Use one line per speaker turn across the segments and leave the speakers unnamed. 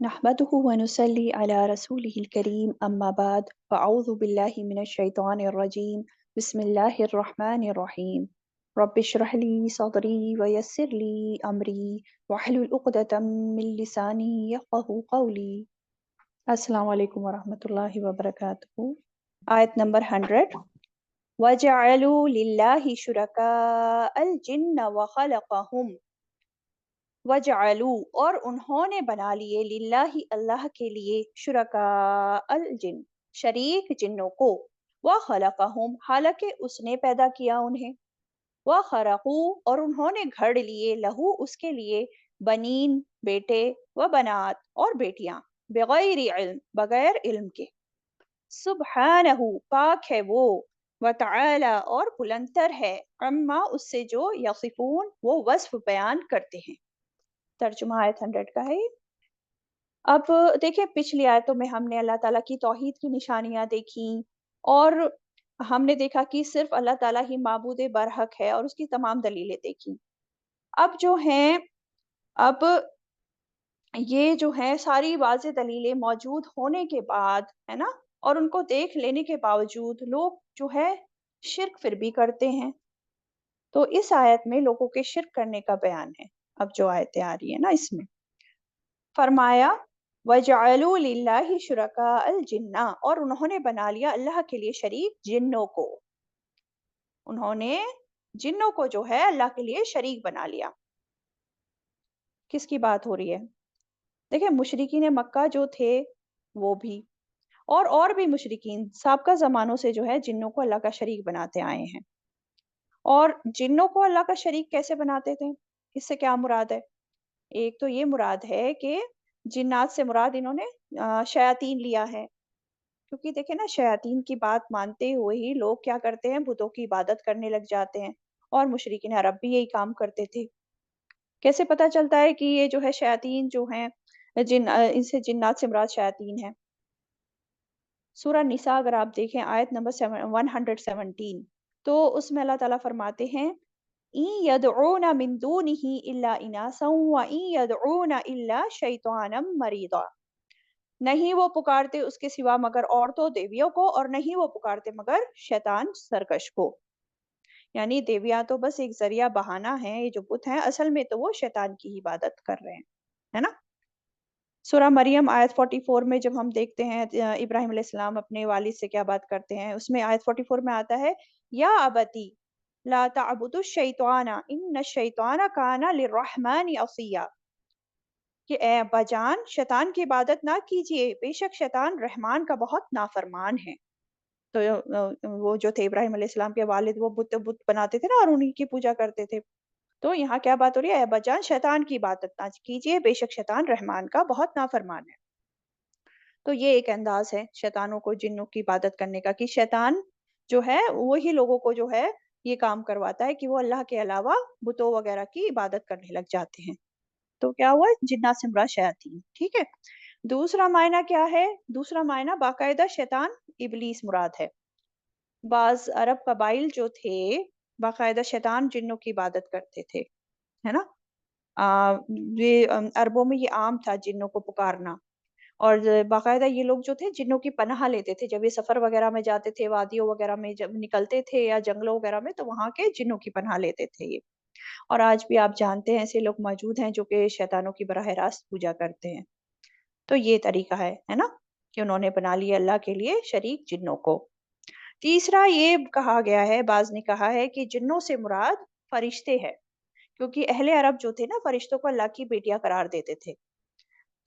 नहमदुहु व नुसल्ली अला रसूलिहिल करीम अम्मा बाद फ़अऊज़ु बिल्लाहि मिनश शैतानिर रजीम बिस्मिल्लाहिर रहमानिर रहीम रब्बिश्रह ली सदरी व यस्सिर ली अमरी वहलुल उक़दतम मिन लिसानी यफ़क़हू क़ौली। अस्सलामु अलैकुम व रहमतुल्लाहि व बरकातुहू। आयत नंबर 100। वजअलू लिल्लाहि शुरकाअल जिन्न व खलक़हुम। वजअलू और उन्होंने बना लिए लिल्लाहि अल्लाह के लिए शुरका अल जिन शरीक जिन्नों को व खलक़हुम हालांकि उसने पैदा किया उन्हें व खरक़ू और उन्होंने घड़ लिए लहू उसके लिए बनीन बेटे व बनात और बेटियां बगैर इल्म बगैर इल्म के। सुब्हानहू पाक है वो व तआला और बुलंदर है अम्मा उससे जो यसिफून वो वस्फ बयान करते हैं। तर्जुमा आयत 100 का है। अब देखिए पिछली आयतों में हमने अल्लाह ताला की तौहीद की निशानियां देखी और हमने देखा कि सिर्फ अल्लाह ताला ही माबूद बरहक है और उसकी तमाम दलीलें देखी। अब जो हैं अब ये जो है सारी वाज़ेह दलीलें मौजूद होने के बाद है ना और उनको देख लेने के बावजूद लोग जो है शिर्क फिर भी करते हैं। तो इस आयत में लोगों के शिर्क करने का बयान है। अब जो आयतें आ रही है ना इसमें फरमाया वजअलू लिल्लाहि शुरकाअल जिन्ना और उन्होंने बना लिया अल्लाह के लिए शरीक जिन्नों को। उन्होंने जिन्नों को जो है अल्लाह के लिए शरीक बना लिया। किसकी बात हो रही है? देखिए मुशरिकीन मक्का जो थे वो भी और भी मुशरिकीन साबका ज़मानों से जो है जिन्नों को अल्लाह का शरीक बनाते आए हैं। और जिन्नों को अल्लाह का शरीक कैसे बनाते थे? इससे क्या मुराद है? एक तो ये मुराद है कि जिन्नात से मुराद इन्होंने शयातीन लिया है। क्योंकि देखिए ना शयातीन की बात मानते हुए ही लोग क्या करते हैं बुतों की इबादत करने लग जाते हैं और मुशरिकीन अरब भी यही काम करते थे। कैसे पता चलता है कि ये जो है शयातीन जो हैं इनसे जिन्नात से मुराद शयातीन है? सूरह निसा अगर आप देखें आयत नंबर 117 तो उसमें अल्लाह ताला फरमाते हैं इन यदऊना मिन दूनिही इल्ला इनासा व इन यदऊना इल्ला शैतानम मरीदा। नहीं वो पुकारते उसके सिवा मगर औरतों देवियों को और नहीं वो पुकारते मगर शैतान सरकश को। यानी देवियां तो बस एक जरिया बहाना है, ये जो बुत हैं असल में तो वो शैतान की ही इबादत कर रहे हैं, है ना। सूरह मरियम आयत 44 में जब हम देखते हैं इब्राहिम अलैहिस्सलाम अपने वालिद से क्या बात करते हैं उसमें आयत 44 में आता है या अबती ला तअबुदु शैताना इन्न शैताना काना लिर्रहमानी असिया कि ए अब्बाजान शैतान की इबादत ना कीजिए बेशक शैतान रहमान का बहुत नाफरमान है। तो वो जो थे इब्राहिम अलैहिस्सलाम के वालिद वो बुत बुत बनाते थे ना और उन्हीं की पूजा करते थे। तो यहाँ क्या बात हो रही है? ए अब्बाजान शैतान की इबादत ना कीजिए बेशक शैतान रहमान का बहुत नाफरमान है। तो ये एक अंदाज है शैतानों को जिन्नों की इबादत करने का कि शैतान जो है वही लोगों को जो है ये काम करवाता है कि वो अल्लाह के अलावा बुतों वगैरह की इबादत करने लग जाते हैं। तो क्या हुआ जिन्नात से मुराद शयातीन, ठीक है। दूसरा मायना क्या है? दूसरा मायना बाकायदा शैतान इबलीस मुराद है। बाज अरब कबाइल जो थे बाकायदा शैतान जिन्नों की इबादत करते थे, है ना। ये अरबों में ये आम था जिन्नों को पुकारना और बाकायदा ये लोग जो थे जिन्नों की पनाह लेते थे जब ये सफर वगैरह में जाते थे वादियों वगैरह में जब निकलते थे या जंगलों वगैरह में तो वहां के जिन्नों की पनाह लेते थे ये। और आज भी आप जानते हैं ऐसे लोग मौजूद हैं जो कि शैतानों की बराह रास्त पूजा करते हैं। तो ये तरीका है ना कि उन्होंने बना लिया अल्लाह के लिए शरीक जिन्नों को। तीसरा ये कहा गया है बाज ने कहा है कि जिन्नों से मुराद फरिश्ते हैं क्योंकि अहले अरब जो थे ना फरिश्तों को अल्लाह की बेटियां करार देते थे।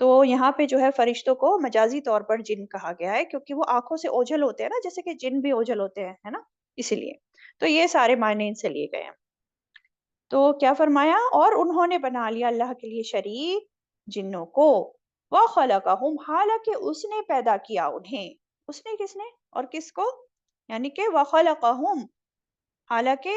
तो यहाँ पे जो है फरिश्तों को मजाजी तौर पर जिन कहा गया है क्योंकि वो आंखों से ओझल होते हैं ना जैसे कि जिन भी ओझल होते हैं, है ना, इसीलिए। तो ये सारे मायने इनसे लिए गए हैं। तो क्या फरमाया और उन्होंने बना लिया अल्लाह के लिए शरीक जिन्नों को व खलकहुम हालांकि उसने पैदा किया उन्हें। उसने किसने और किसको? यानी कि व खलकहुम हालांकि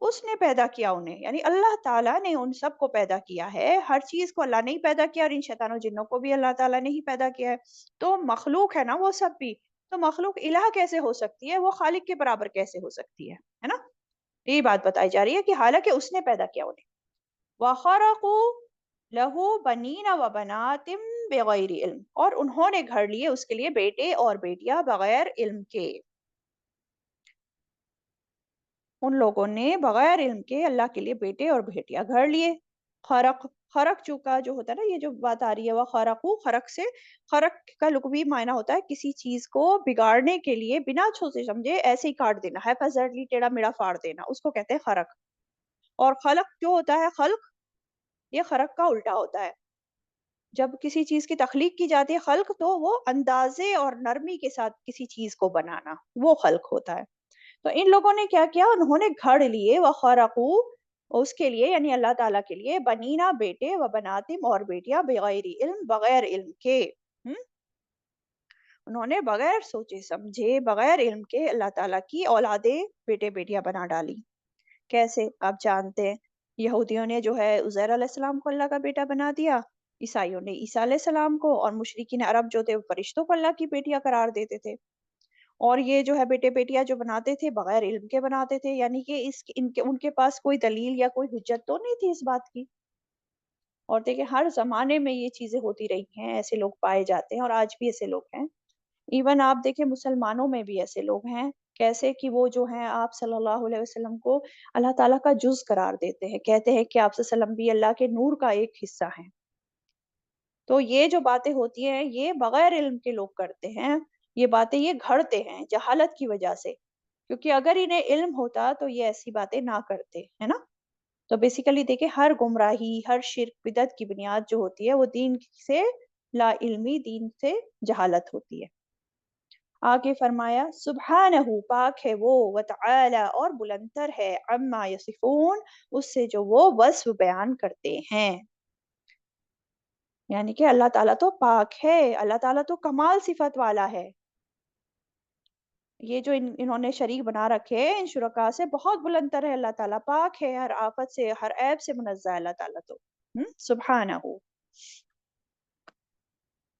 उसने पैदा किया उन्हें यानी अल्लाह ताला ने उन सबको पैदा किया है। हर चीज को अल्लाह ने ही पैदा किया और इन शैतानों जिन्नों को भी अल्लाह ताला ने ही पैदा किया है। तो मखलूक है ना वो सब भी। तो मखलूक इलाह कैसे हो सकती है? वो खालिक के बराबर कैसे हो सकती है ना। यही बात बताई जा रही है कि हालांकि उसने पैदा किया उन्हें। वखरकू लहू बनीना व बनातिम بغیر علم، اور انہوں نے گھڑ لیے اس کے لیے بیٹے اور بیٹیاں بغیر علم کے. ان لوگوں نے بغیر علم کے اللہ کے لیے بیٹے اور بیٹیاں گھڑ لیے. خرق، خرق چکا جو ہوتا ہے نا، یہ جو بات آ رہی ہے وہ خرقو، خرق سے، خرق کا لغوی معنی ہوتا ہے کسی چیز کو بگاڑنے کے لیے بنا سوچے سمجھے ایسے ہی کاٹ دینا، ہیپازرڈلی ٹیڑھا میڑھا پھاڑ دینا، اس کو کہتے ہیں خرق. اور خلق جو ہوتا ہے، خلق، یہ خرق کا الٹا ہوتا ہے. جب کسی چیز کی تخلیق کی جاتی ہے خلق، تو وہ اندازے اور نرمی کے ساتھ کسی چیز کو بنانا، وہ خلق ہوتا ہے. تو ان لوگوں نے کیا کیا، انہوں نے گھڑ لیے وَخَرَقُوا، اس کے لیے یعنی اللہ تعالیٰ کے لیے، بنینا بیٹے و بناتم اور بیٹیاں، بغیر علم بغیر علم کے. ہم؟ انہوں نے بغیر سوچے سمجھے، بغیر علم کے اللہ تعالیٰ کی اولادیں بیٹے بیٹیاں بنا ڈالی. کیسے؟ آپ جانتے ہیں، یہودیوں نے جو ہے عزیر علیہ السلام کو اللہ کا بیٹا بنا دیا، عیسائیوں نے عیسیٰ علیہ السلام کو، اور مشرکین عرب جو تھے وہ فرشتوں کو اللہ کی بیٹیاں قرار دیتے تھے. اور یہ جو ہے بیٹے بیٹیاں جو بناتے تھے بغیر علم کے بناتے تھے، یعنی کہ ان کے پاس کوئی دلیل یا کوئی حجت تو نہیں تھی اس بات کی. اور دیکھیں ہر زمانے میں یہ چیزیں ہوتی رہی ہیں، ایسے لوگ پائے جاتے ہیں اور آج بھی ایسے لوگ ہیں. ایون آپ دیکھیں مسلمانوں میں بھی ایسے لوگ ہیں، کیسے کہ وہ جو ہیں آپ صلی اللہ علیہ وسلم کو اللہ تعالیٰ کا جز قرار دیتے ہیں، کہتے ہیں کہ آپ صلی اللہ علیہ وسلم بھی اللہ کے نور کا ایک حصہ ہیں. تو یہ جو باتیں ہوتی ہیں یہ بغیر علم کے لوگ کرتے ہیں، یہ باتیں یہ گھڑتے ہیں جہالت کی وجہ سے، کیونکہ اگر انہیں علم ہوتا تو یہ ایسی باتیں نہ کرتے، ہے نا. تو بیسیکلی دیکھیں ہر گمراہی، ہر شرک بدعت کی بنیاد جو ہوتی ہے وہ دین سے لا علمی، دین سے جہالت ہوتی ہے. آگے فرمایا سبحانہ، پاک ہے وہ، وتعالی اور بلندتر ہے، عما یصفون، اس سے جو وہ وصف بیان کرتے ہیں. یعنی کہ اللہ تعالیٰ تو پاک ہے، اللہ تعالیٰ تو کمال صفت والا ہے. یہ جو انہوں نے شریک بنا رکھے ان شرکا سے بہت بلندر ہے، اللہ تعالیٰ پاک ہے، ہر آفت سے ہر عیب سے منزہ ہے اللہ تعالیٰ تو. سبحانہ.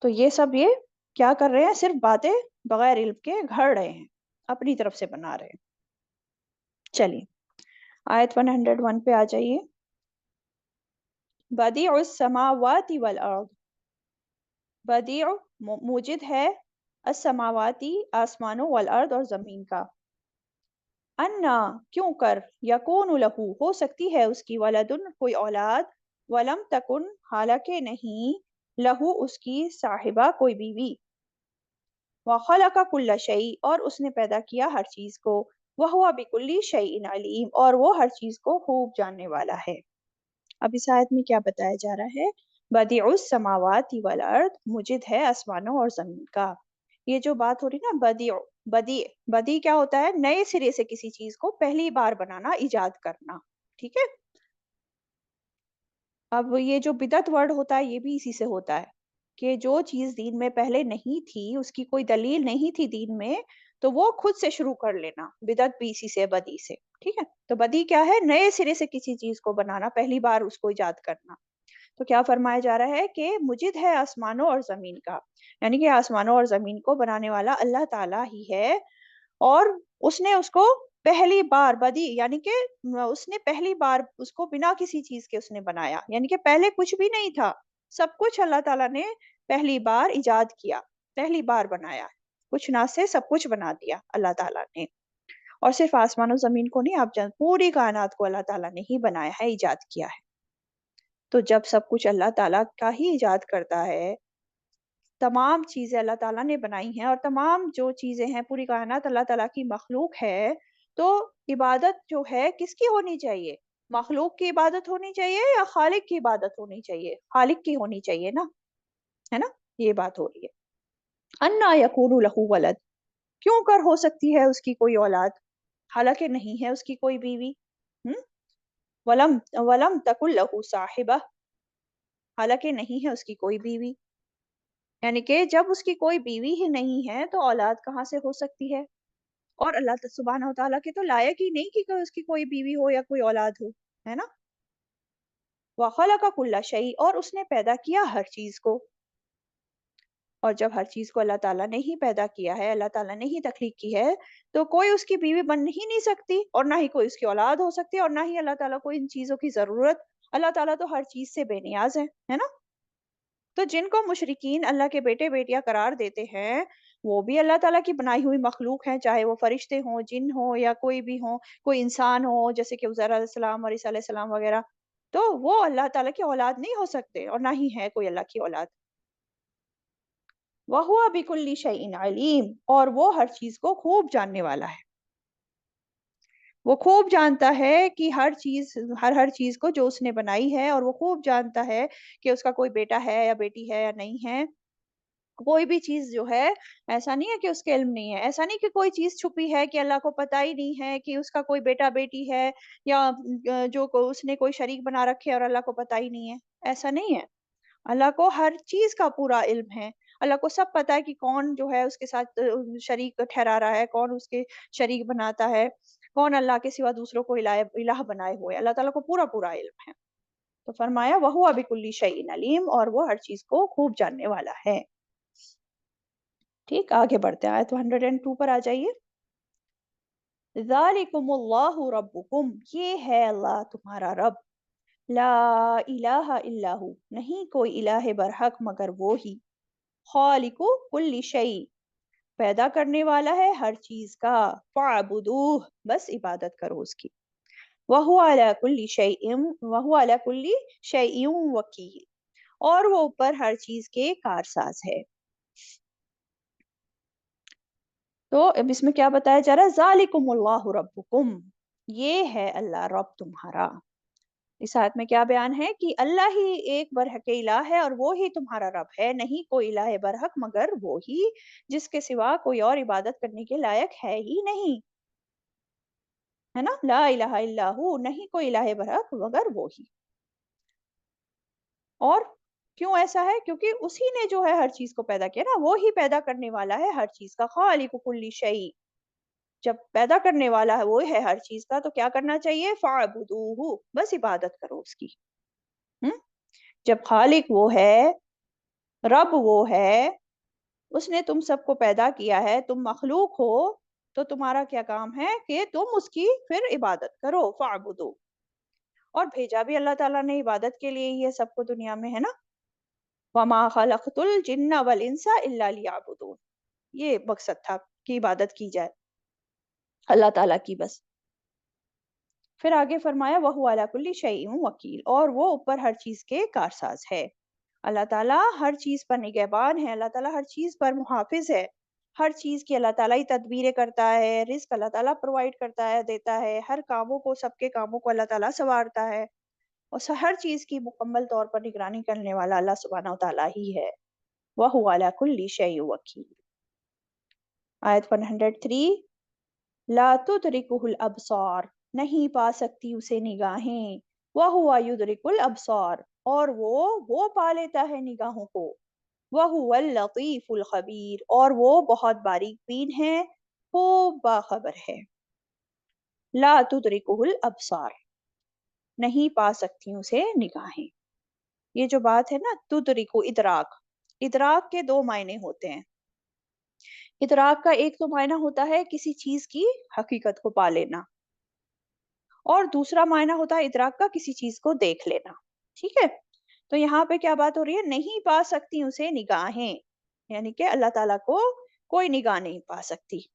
تو یہ سب یہ کیا کر رہے ہیں، صرف باتیں بغیر علم کے گھڑ رہے ہیں، اپنی طرف سے بنا رہے ہیں. چلیے آیت 101 پہ آ جائیے. بدیع السماوات والارض، بدیع موجد ہے، السماواتی آسمانوں، والارض اور زمین کا. انا کیوں کر، یکون لہو ہو سکتی ہے اس کی، ولدن کوئی اولاد، ولم تکن حالانکہ نہیں، لہو اس کی، صاحبہ کوئی بیوی. وخلق کل شیء اور اس نے پیدا کیا ہر چیز کو، وہو بکل شیء علیم اور وہ ہر چیز کو خوب جاننے والا ہے. اب اس آیت میں کیا بتایا جا رہا ہے، بدیع السماوات والارض، مجد ہے آسمانوں اور زمین کا. یہ جو بات ہو رہی نا بدیع، بدیع، بدیع کیا ہوتا ہے، نئے سرے سے کسی چیز کو پہلی بار بنانا، ایجاد کرنا. ٹھیک ہے. اب یہ جو بدعت ورڈ ہوتا ہے یہ بھی اسی سے ہوتا ہے، کہ جو چیز دین میں پہلے نہیں تھی، اس کی کوئی دلیل نہیں تھی دین میں، تو وہ خود سے شروع کر لینا. بدعت بھی اسی سے، بدی سے. ٹھیک ہے. تو بدی کیا ہے، نئے سرے سے کسی چیز کو بنانا، پہلی بار اس کو ایجاد کرنا. تو کیا فرمایا جا رہا ہے کہ مجد ہے آسمانوں اور زمین کا، یعنی کہ آسمانوں اور زمین کو بنانے والا اللہ تعالیٰ ہی ہے. اور اس نے اس کو پہلی بار، بدی یعنی کہ اس نے پہلی بار اس کو بنا کسی چیز کے اس نے بنایا، یعنی کہ پہلے کچھ بھی نہیں تھا، سب کچھ اللہ تعالیٰ نے پہلی بار ایجاد کیا، پہلی بار بنایا، کچھ نہ سے سب کچھ بنا دیا اللہ تعالیٰ نے. اور صرف آسمان و زمین کو نہیں، آپ جان پوری کائنات کو اللہ تعالیٰ نے ہی بنایا ہے، ایجاد کیا ہے. تو جب سب کچھ اللہ تعالیٰ کا ہی ایجاد کرتا ہے، تمام چیزیں اللہ تعالیٰ نے بنائی ہیں، اور تمام جو چیزیں ہیں پوری کائنات اللہ تعالیٰ کی مخلوق ہے، تو عبادت جو ہے کس کی ہونی چاہیے، مخلوق کی عبادت ہونی چاہیے یا خالق کی عبادت ہونی چاہیے، خالق کی ہونی چاہیے نا، ہے نا. یہ بات ہو رہی ہے. انا یکون لہ ولد، کیوں کر ہو سکتی ہے اس کی کوئی اولاد، حالانکہ نہیں ہے اس کی کوئی بیوی. ولم ولم تکن لہ صاحبہ، حالانکہ نہیں ہے اس کی کوئی بیوی. یعنی کہ جب اس کی کوئی بیوی ہی نہیں ہے تو اولاد کہاں سے ہو سکتی ہے. اور اللہ سبحانہ و تعالیٰ کے تو لائق ہی نہیں کہ اس کی کوئی بیوی ہو یا کوئی اولاد ہو، ہے نا. وَخَلَقَ كُلَّ شَيْءٍ اور اس نے پیدا کیا ہر چیز کو. اور جب ہر چیز کو اللہ تعالیٰ نے ہی پیدا کیا ہے، اللہ تعالیٰ نے ہی تخلیق کی ہے، تو کوئی اس کی بیوی بن ہی نہیں سکتی، اور نہ ہی کوئی اس کی اولاد ہو سکتی، اور نہ ہی اللہ تعالیٰ کو ان چیزوں کی ضرورت. اللہ تعالیٰ تو ہر چیز سے بے نیاز ہے نا. تو जिनको मुशरिकीन अल्लाह के बेटे बेटियां करार देते हैं, वो भी अल्लाह ताला की बनाई हुई मखलूक हैं, चाहे वो फरिश्ते हों, जिन हो या कोई भी हो, कोई इंसान हो जैसे कि उज़ैर अलैहिस्सलाम और ईसा अलैहिस्सलाम वगैरह। तो वो अल्लाह ताला की औलाद नहीं हो सकते और ना ही है कोई अल्लाह की औलाद। वहुवा बिकुल्ली शैइन अलीम, और वो हर चीज को खूब जानने वाला है। वो खूब जानता है कि हर हर चीज को जो उसने बनाई है, और वो खूब जानता है कि उसका कोई बेटा है या बेटी है या नहीं है। कोई भी चीज जो है, ऐसा नहीं है कि उसके इल्म नहीं है, ऐसा नहीं कि कोई चीज छुपी है कि अल्लाह को पता ही नहीं है कि उसका कोई बेटा बेटी है, या उसने कोई शरीक बना रखे हैं और अल्लाह को पता ही नहीं है। ऐसा नहीं है। अल्लाह को हर चीज़ का पूरा इल्म है। अल्लाह को सब पता है कि कौन जो है उसके साथ शरीक ठहरा रहा है, कौन उसके शरीक बनाता है, कौन अल्लाह के सिवा दूसरों को इलाह बनाए हुए है। अल्लाह ताला को पूरा-पूरा इल्म है। तो फरमाया वहुवा बिकुल्ली शैइन अलीम, और वो हर चीज़ को खूब जानने वाला है। ठीक, आगे बढ़ते हैं। आयत 102 पर आ जाइए। ज़ालिकुमुल्लाहु रब्बुकुम, ये है अल्लाह तुम्हारा रब। ला इलाहा इल्ला हु, नहीं कोई इलाह बरहक मगर वो ही। खालिकु कुल्ली शै, पैदा करने वाला है हर चीज का। फ़अबुदूह, बस इबादत करो उसकी। वहुवा अला कुल्ली शैइम वहुवा अला कुल्ली शैइम वकील, और वो ऊपर हर चीज के कारसाज है। तो अब इसमें क्या बताया जा रहा है? ज़ालिकुमुल्लाहु रब्बुकुम, ये है अल्लाह रब तुम्हारा। इस आयत में क्या बयान है कि अल्लाह ही एक बरहक इलाह है और वो ही तुम्हारा रब है, नहीं कोई इलाह बरहक मगर वो ही, जिसके सिवा कोई और इबादत करने के लायक है ही नहीं। है ना? ला इलाहा इल्ला हु, नहीं कोई इलाह बरहक मगर वो ही। और क्यों ऐसा है? क्योंकि उसी ने जो है हर चीज को पैदा किया ना, वो ही पैदा करने वाला है हर चीज का। खालिकु कुल्ली शै, जब पैदा करने वाला है वो है हर चीज का, तो क्या करना चाहिए? फ़अबुदूहु, बस इबादत करो उसकी। हम्म। जब खालिक वो है, रब वो है, उसने तुम सबको पैदा किया है, तुम मखलूक हो, तो तुम्हारा क्या काम है कि तुम उसकी फिर इबादत करो। फ़अबुदू, और भेजा भी अल्लाह ताला ने इबादत के लिए ही है सबको दुनिया में, है ना? वमा खलक़तुल जिन्ना वल इंसा इल्ला लियअबुदून, ये मकसद था कि इबादत की जाए अल्लाह ताला की बस। फिर आगे फरमाया वहुवा अला कुल्ली शैइन वकील, और वो ऊपर हर चीज के कारसाज है। अल्लाह ताला हर चीज पर निगहबान है, अल्लाह ताला हर चीज पर मुहाफिज है। हर चीज की अल्लाह ताला ही तदबीरें करता है, रिस्क अल्लाह ताला प्रोवाइड करता है, देता है, हर कामों को, सबके कामों को अल्लाह ताला संवारता है, और हर चीज की मुकम्मल तौर पर निगरानी करने वाला अल्लाह सुब्हानहू तआला ही है। वहुवा अला कुल्ली शैइन वकील। आयत 103, ला तुदरिकुहुल अबसार, नहीं पा सकती उसे निगाहें। वहुवा युदरिकुल अबसार, और वो पा लेता है निगाहों को। वहुवल लतीफुल खबीर, और वो बहुत बारीक बीन है, खूब बाखबर है। ला तुदरिकुहुल अबसार, नहीं पा सकती उसे निगाहें। ये जो बात है ना, तुदरिकु, इदराक, इदराक के दो मायने होते हैं। इदराक का एक तो मायना होता है किसी चीज की हकीकत को पा लेना, और दूसरा मायना होता है इदराक का किसी चीज को देख लेना। ठीक है? तो यहाँ पे क्या बात हो रही है? नहीं पा सकती उसे निगाहें, यानी कि अल्लाह ताला को कोई निगाह नहीं पा सकती।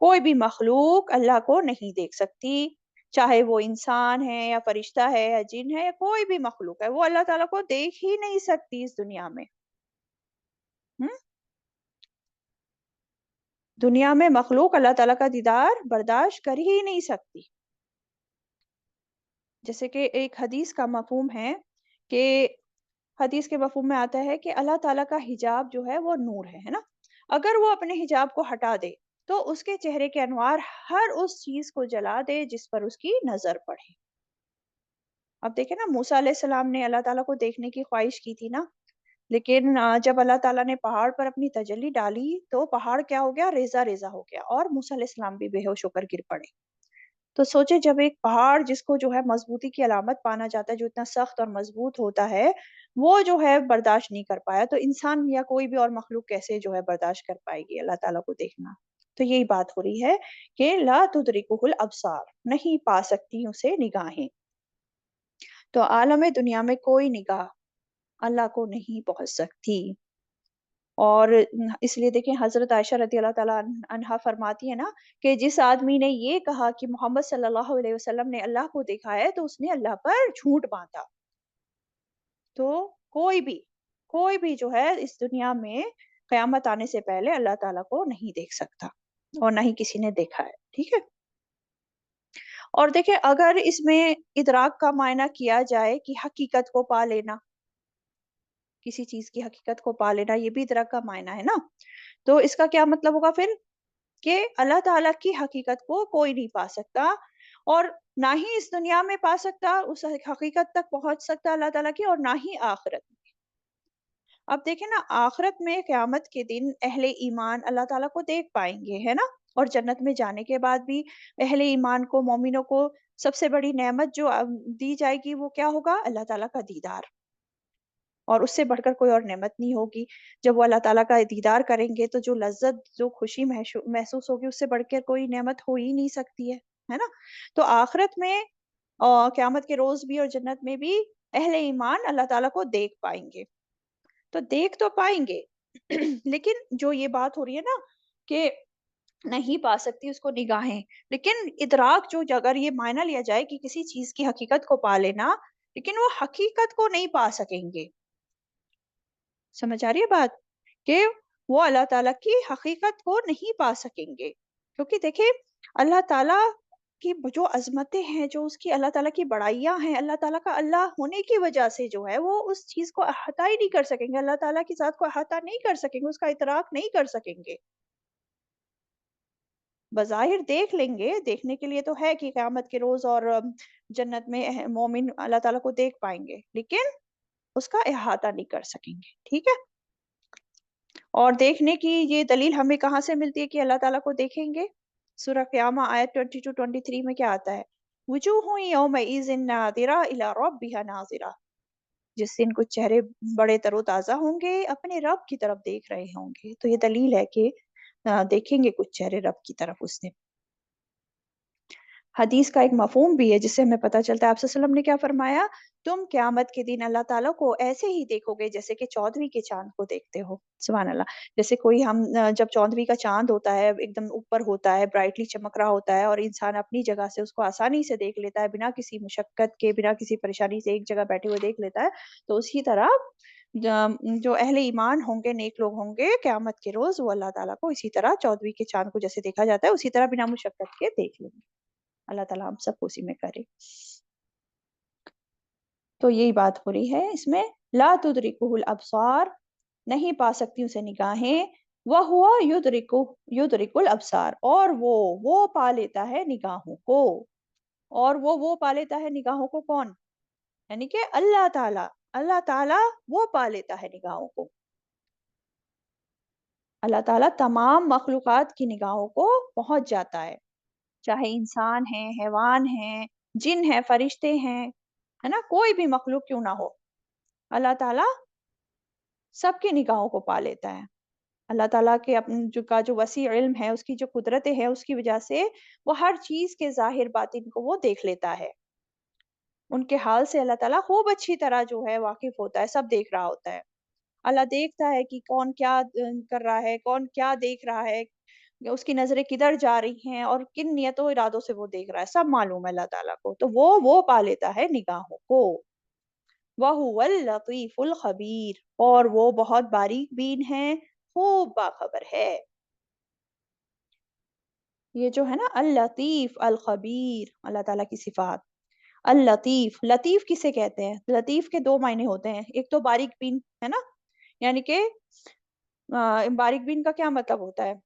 कोई भी मखलूक अल्लाह को नहीं देख सकती, चाहे वो इंसान है या फरिश्ता है या जिन है या कोई भी मखलूक है, वो अल्लाह ताला को देख ही नहीं सकती इस दुनिया में। हम्म। दुनिया में मखलूक अल्लाह ताला का दीदार बर्दाश्त कर ही नहीं सकती। जैसे कि एक हदीस का मफहूम है कि हदीस के मफ़हूम में आता है कि अल्लाह ताला का हिजाब जो है वो नूर है ना? अगर वो अपने हिजाब को हटा दे, तो उसके चेहरे के अनवार हर उस चीज़ को जला दे जिस पर उसकी नज़र पड़े। अब देखें ना, मूसा अलैहिस्सलाम ने अल्लाह ताला को देखने की ख्वाहिश की थी ना, लेकिन जब अल्लाह ताला ने पहाड़ पर अपनी तजल्ली डाली, तो पहाड़ क्या हो गया? रेज़ा-रेज़ा हो गया, और मूसा अलैहिस्सलाम भी बेहोश होकर गिर पड़े। तो सोचे, जब एक पहाड़ जिसको जो है मजबूती की अलामत माना जाता है, जो इतना सख्त और मजबूत होता है, वो जो है बर्दाश्त नहीं कर पाया, तो इंसान या कोई भी और मखलूक कैसे जो है बर्दाश्त कर पाएगी अल्लाह ताला को देखना? तो यही बात हो रही है कि ला तुदरिकुहुल अबसार, नहीं पा सकती उसे निगाहें। तो आलम दुनिया में कोई निगाह अल्लाह को नहीं पहुँच सकती। और इसलिए देखें हज़रत आयशा रज़ी अल्लाह ताला अन्हा फरमाती है ना कि जिस आदमी ने ये कहा कि मोहम्मद सल्लल्लाहु अलैहि वसल्लम ने अल्लाह को देखा है, तो उसने अल्लाह पर झूठ बाँधा। तो कोई भी जो है इस दुनिया में क़यामत आने से पहले अल्लाह ताला को नहीं देख सकता और ना ही किसी ने देखा है, ठीक है? और देखिए अगर इसमें इदराक का मायना किया जाए कि हकीकत को पा लेना, किसी चीज़ की हकीकत को पा लेना, ये भी इदराक का मायना है ना? तो इसका क्या मतलब होगा फिर? कि अल्लाह ताला की हकीकत को कोई नहीं पा सकता और ना ही इस दुनिया में पा सकता, उस हकीकत तक पहुँच सकता अल्लाह ताला की और ना ही आखिरत में। अब देखें ना आखिरत में क़यामत के दिन अहले ईमान अल्लाह ताला को देख पाएँगे, है ना? और जन्नत में जाने के बाद भी अहले ईमान को, मोमिनों को सबसे बड़ी नेमत जो दी जाएगी वो क्या होगा? अल्लाह ताला का दीदार। और उससे बढ़कर कोई और नेमत नहीं होगी। जब वो अल्लाह ताला का दीदार करेंगे तो जो लज़्ज़त, जो खुशी महसूस होगी उससे बढ़ के कोई नेमत हो ही नहीं सकती है ना? तो आखिरत में क़यामत के रोज़ भी और जन्नत में भी अहले ईमान अल्लाह ताला को देख पाएँगे। तो देख तो पाएँगे लेकिन जो ये बात हो रही है ना कि नहीं पा सकती उसको निगाहें, लेकिन इदराक जो अगर ये मायना लिया जाए कि किसी चीज़ की हकीकत को पा लेना, लेकिन वो हकीकत को नहीं पा सकेंगे। समझ आ रही है बात? कि वो अल्लाह ताला की हकीकत को नहीं पा सकेंगे। क्योंकि देखिए अल्लाह ताला की जो अज़मतें हैं, जो उसकी अल्लाह ताला की बड़ाइयाँ हैं, अल्लाह ताला का अल्लाह होने की वजह से जो है वो उस चीज़ को अहाता ही नहीं कर सकेंगे, अल्लाह ताला की ज़ात को अहाता नहीं कर सकेंगे, उसका इदराक नहीं कर सकेंगे। बज़ाहिर देख लेंगे, देखने के लिए तो है कि क़यामत के रोज़ और जन्नत में मोमिन अल्लाह ताला को देख पाएँगे, लेकिन उसका अहाता नहीं कर सकेंगे, ठीक है? और देखने की ये दलील हमें कहाँ से मिलती है कि अल्लाह ताला को देखेंगे? सूरह क़ियामा आयत 22-23 में क्या आता है? वुजूहुन यौमइज़िन नाज़िरा इला रब्बिहा नाज़िरा। जिस दिन कुछ चेहरे बड़े तरोताज़ा होंगे, अपने रब की तरफ देख रहे होंगे। तो ये दलील है कि देखेंगे कुछ चेहरे रब की तरफ उस दिन। हदीस का एक मफ़हूम भी है जिससे हमें पता चलता है आप सल्लल्लाहु अलैहि वसल्लम ने क्या फ़रमाया, तुम क़यामत के दिन अल्लाह ताला को ऐसे ही देखोगे जैसे कि चौदहवीं के चाँद को देखते हो। सुभान अल्लाह। जैसे कोई जब चौदहवीं का चाँद होता है, एकदम ऊपर होता है, ब्राइटली चमक रहा होता है और इंसान अपनी जगह से उसको आसानी से देख लेता है, बिना किसी मुशक्कत के, बिना किसी परेशानी से एक जगह बैठे हुए देख लेता है। तो उसी तरह जो अहले ईमान होंगे, नेक लोग होंगे, क़यामत के रोज़ वो अल्लाह ताला को इसी तरह चौदहवीं के चाँद को जैसे देखा जाता है, उसी तरह बिना मुशक्कत के देख लेंगे। अल्लाह ताला हम सबको उसी में करे। तो यही बात हो रही है इसमें, ला तुदरिकुहुल अब्सार, नहीं पा सकती उसे निगाहें, व हुवा युदरिकुल अब्सार, और वो पा लेता है निगाहों को। और वो पा लेता है निगाहों को कौन? यानी कि अल्लाह ताला वो पा लेता है निगाहों को। अल्लाह ताला तमाम मखलूक़ात की निगाहों को पहुँच जाता है। चाहे इंसान हैं, हैवान हैं, जिन हैं, फरिश्ते हैं, है ना? कोई भी मखलूक क्यों ना हो, अल्लाह ताला सबकी निगाहों को पा लेता है। अल्लाह ताला के जो वसी इल्म है, उसकी जो कुदरतें हैं, उसकी वजह से वो हर चीज़ के ज़ाहिर बातिन को वो देख लेता है। उनके हाल से अल्लाह ताला खूब अच्छी तरह जो है वाकिफ़ होता है, सब देख रहा होता है। अल्लाह देखता है कि कौन क्या कर रहा है, कौन क्या देख रहा है, या उसकी नज़रें किधर जा रही हैं और किन नियतों इरादों से वो देख रहा है, सब मालूम है अल्लाह ताला को। तो वो पा लेता है निगाहों को। वहुवल लतीफ़ुल ख़बीर, और वो बहुत बारीक बीन है, खूब बाखबर है। ये जो है ना अल लतीफ़, अल ख़बीर, अल्लाह ताला की सिफ़ात। अल लतीफ़, लतीफ़ किसे कहते हैं? लतीफ़ के 2 मायने होते हैं। एक तो बारीक बीन, है ना? यानी कि बारीक बीन का क्या मतलब होता है?